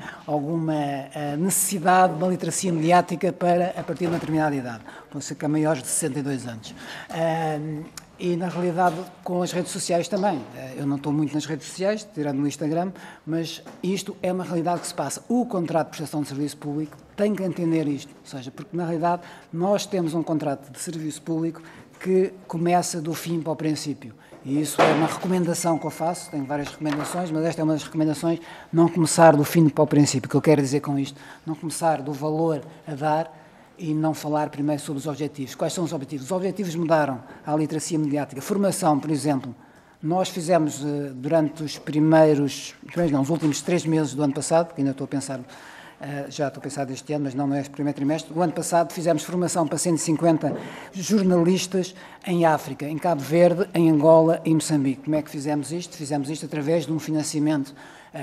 necessidade de uma literacia mediática a partir de uma determinada idade, para ser que há maiores de 62 anos. E, na realidade, com as redes sociais também. Eu não estou muito nas redes sociais, tirando no Instagram, mas isto é uma realidade que se passa. O contrato de prestação de serviço público tem que entender isto, ou seja, porque, na realidade, nós temos um contrato de serviço público que começa do fim para o princípio. E isso é uma recomendação que eu faço, tenho várias recomendações, mas esta é uma das recomendações, não começar do fim para o princípio. O que eu quero dizer com isto? Não começar do valor a dar e não falar primeiro sobre os objetivos. Quais são os objetivos? Os objetivos mudaram. A literacia mediática, formação, por exemplo, Nós fizemos durante os os últimos 3 meses do ano passado, que ainda estou a pensar, já estou a pensar deste ano, mas não é este primeiro trimestre, o ano passado fizemos formação para 150 jornalistas em África, em Cabo Verde, em Angola e em Moçambique. Como é que fizemos isto? Fizemos isto através de um financiamento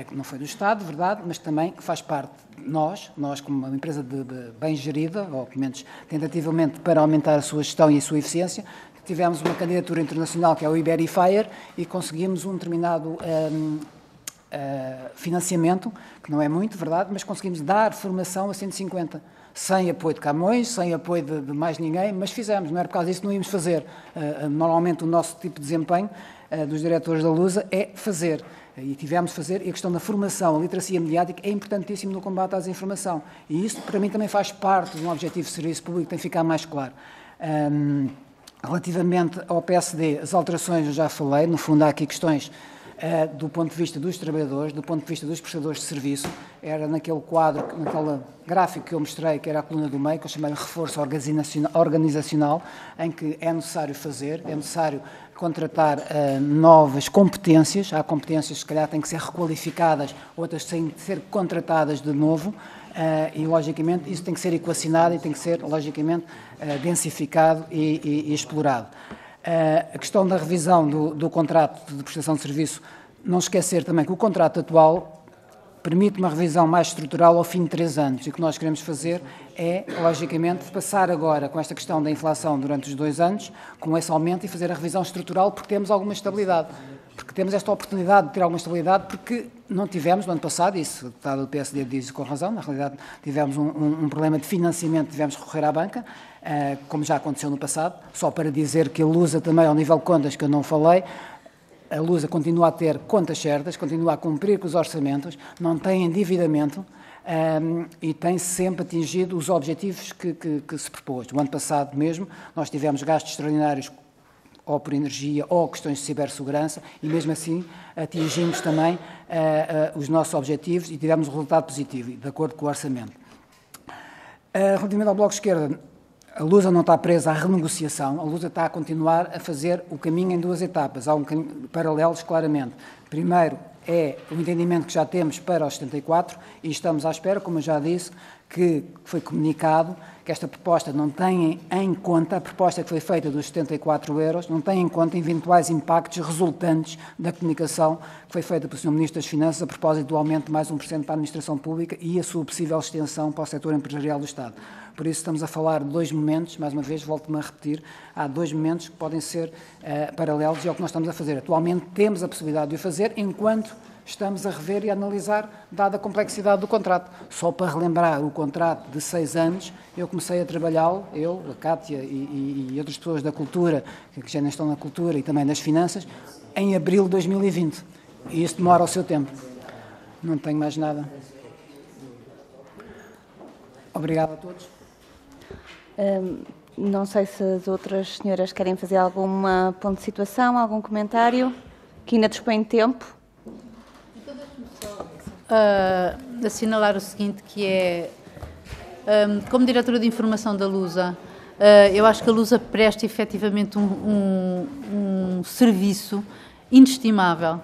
que não foi do Estado, verdade, mas também que faz parte de nós como uma empresa de bem gerida, ou pelo menos tentativamente para aumentar a sua gestão e a sua eficiência. Tivemos uma candidatura internacional que é o Iberifire e conseguimos um determinado financiamento, que não é muito, verdade, mas conseguimos dar formação a 150, sem apoio de Camões, sem apoio de mais ninguém, mas fizemos, não era por causa disso que não íamos fazer. Normalmente o nosso tipo de desempenho dos diretores da Lusa é fazer, e tivemos de fazer, e a questão da formação, a literacia mediática é importantíssimo no combate à desinformação, e isso para mim também faz parte de um objetivo de serviço público, tem que ficar mais claro. Relativamente ao PSD, as alterações eu já falei, no fundo há aqui questões do ponto de vista dos trabalhadores, do ponto de vista dos prestadores de serviço, era naquele quadro, naquele gráfico que eu mostrei, que era a coluna do meio, que eu chamei de reforço organizacional, em que é necessário contratar novas competências, há competências que se calhar têm que ser requalificadas, outras têm que ser contratadas de novo, e logicamente isso tem que ser equacionado e tem que ser logicamente densificado e explorado. A questão da revisão do contrato de prestação de serviço, não esquecer também que o contrato atual permite uma revisão mais estrutural ao fim de 3 anos, e o que nós queremos fazer é, logicamente, passar agora com esta questão da inflação durante os 2 anos, com esse aumento, e fazer a revisão estrutural, porque temos alguma estabilidade. Porque temos esta oportunidade de ter alguma estabilidade, porque não tivemos no ano passado, isso o deputado do PSD diz com razão, na realidade tivemos um problema de financiamento, tivemos que recorrer à banca, como já aconteceu no passado, só para dizer que a Lusa também, ao nível de contas, que eu não falei, a Lusa continua a ter contas certas, continua a cumprir com os orçamentos, não tem endividamento e tem sempre atingido os objetivos que se propôs. O ano passado mesmo, nós tivemos gastos extraordinários ou por energia, ou questões de cibersegurança, e mesmo assim atingimos também os nossos objetivos e tivemos um resultado positivo, de acordo com o orçamento. Relativamente ao Bloco de Esquerda, a Lusa não está presa à renegociação, a Lusa está a continuar a fazer o caminho em 2 etapas, há paralelos claramente. Primeiro é o entendimento que já temos para os 74 e estamos à espera, como eu já disse, que foi comunicado que esta proposta não tem em conta, a proposta que foi feita dos 74 euros, não tem em conta eventuais impactos resultantes da comunicação que foi feita pelo Sr. Ministro das Finanças a propósito do aumento de mais 1% para a administração pública e a sua possível extensão para o setor empresarial do Estado. Por isso estamos a falar de 2 momentos, mais uma vez volto-me a repetir, há 2 momentos que podem ser paralelos e é o que nós estamos a fazer. Atualmente temos a possibilidade de o fazer enquanto estamos a rever e a analisar, dada a complexidade do contrato. Só para relembrar, o contrato de 6 anos, eu comecei a trabalhá-lo, eu, a Cátia e outras pessoas da cultura, que já não estão na cultura e também nas finanças, em abril de 2020. E isso demora o seu tempo. Não tenho mais nada. Obrigado a todos. Não sei se as outras senhoras querem fazer algum ponto de situação, algum comentário, que ainda dispõe de tempo. Assinalar o seguinte, que é, como diretora de informação da Lusa, eu acho que a Lusa presta efetivamente um serviço inestimável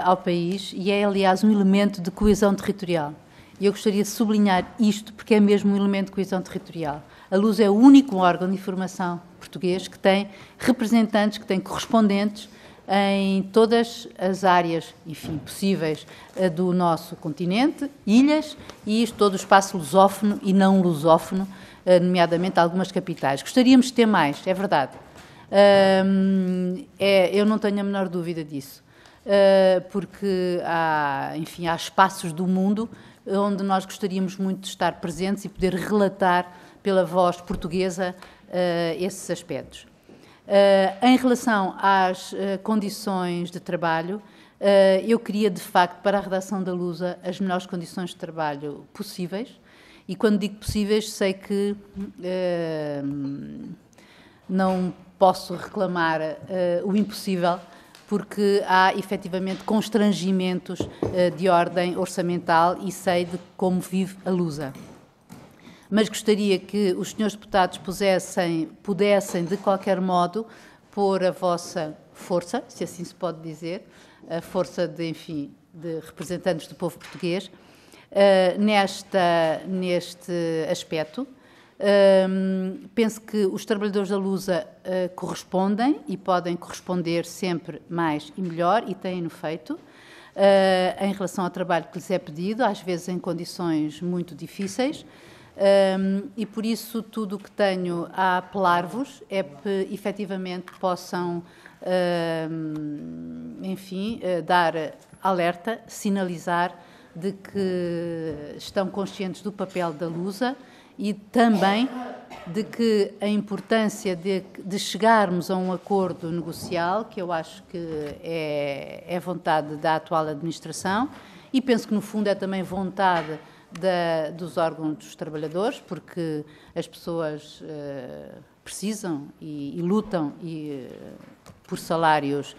ao país e é, aliás, um elemento de coesão territorial. E eu gostaria de sublinhar isto, porque é mesmo um elemento de coesão territorial. A Lusa é o único órgão de informação português que tem representantes, que tem correspondentes em todas as áreas, enfim, possíveis do nosso continente, ilhas e todo o espaço lusófono e não lusófono, nomeadamente algumas capitais. Gostaríamos de ter mais, é verdade. Eu não tenho a menor dúvida disso, porque há espaços do mundo onde nós gostaríamos muito de estar presentes e poder relatar pela voz portuguesa esses aspectos. Em relação às condições de trabalho, eu queria, de facto, para a redação da Lusa, as melhores condições de trabalho possíveis, e quando digo possíveis, sei que não posso reclamar o impossível, porque há, efetivamente, constrangimentos de ordem orçamental e sei de como vive a Lusa. Mas gostaria que os senhores deputados pudessem, de qualquer modo, pôr a vossa força, se assim se pode dizer, a força de, enfim, de representantes do povo português neste aspecto. Penso que os trabalhadores da Lusa correspondem e podem corresponder sempre mais e melhor, e têm-no feito, em relação ao trabalho que lhes é pedido, às vezes em condições muito difíceis, e por isso tudo o que tenho a apelar-vos é que efetivamente possam, enfim, dar alerta, sinalizar de que estão conscientes do papel da Lusa e também de que a importância de chegarmos a um acordo negocial, que eu acho que é vontade da atual administração, e penso que no fundo é também vontade dos órgãos dos trabalhadores, porque as pessoas precisam e lutam por salários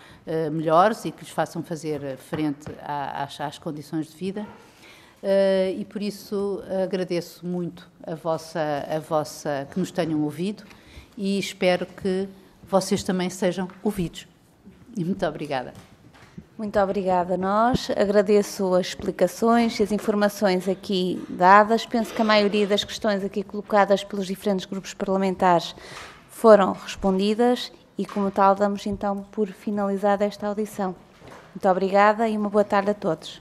melhores e que lhes façam fazer frente às condições de vida. E por isso agradeço muito a vossa que nos tenham ouvido e espero que vocês também sejam ouvidos. E muito obrigada. Muito obrigada a nós. Agradeço as explicações e as informações aqui dadas. Penso que a maioria das questões aqui colocadas pelos diferentes grupos parlamentares foram respondidas e, como tal, damos então por finalizada esta audição. Muito obrigada e uma boa tarde a todos.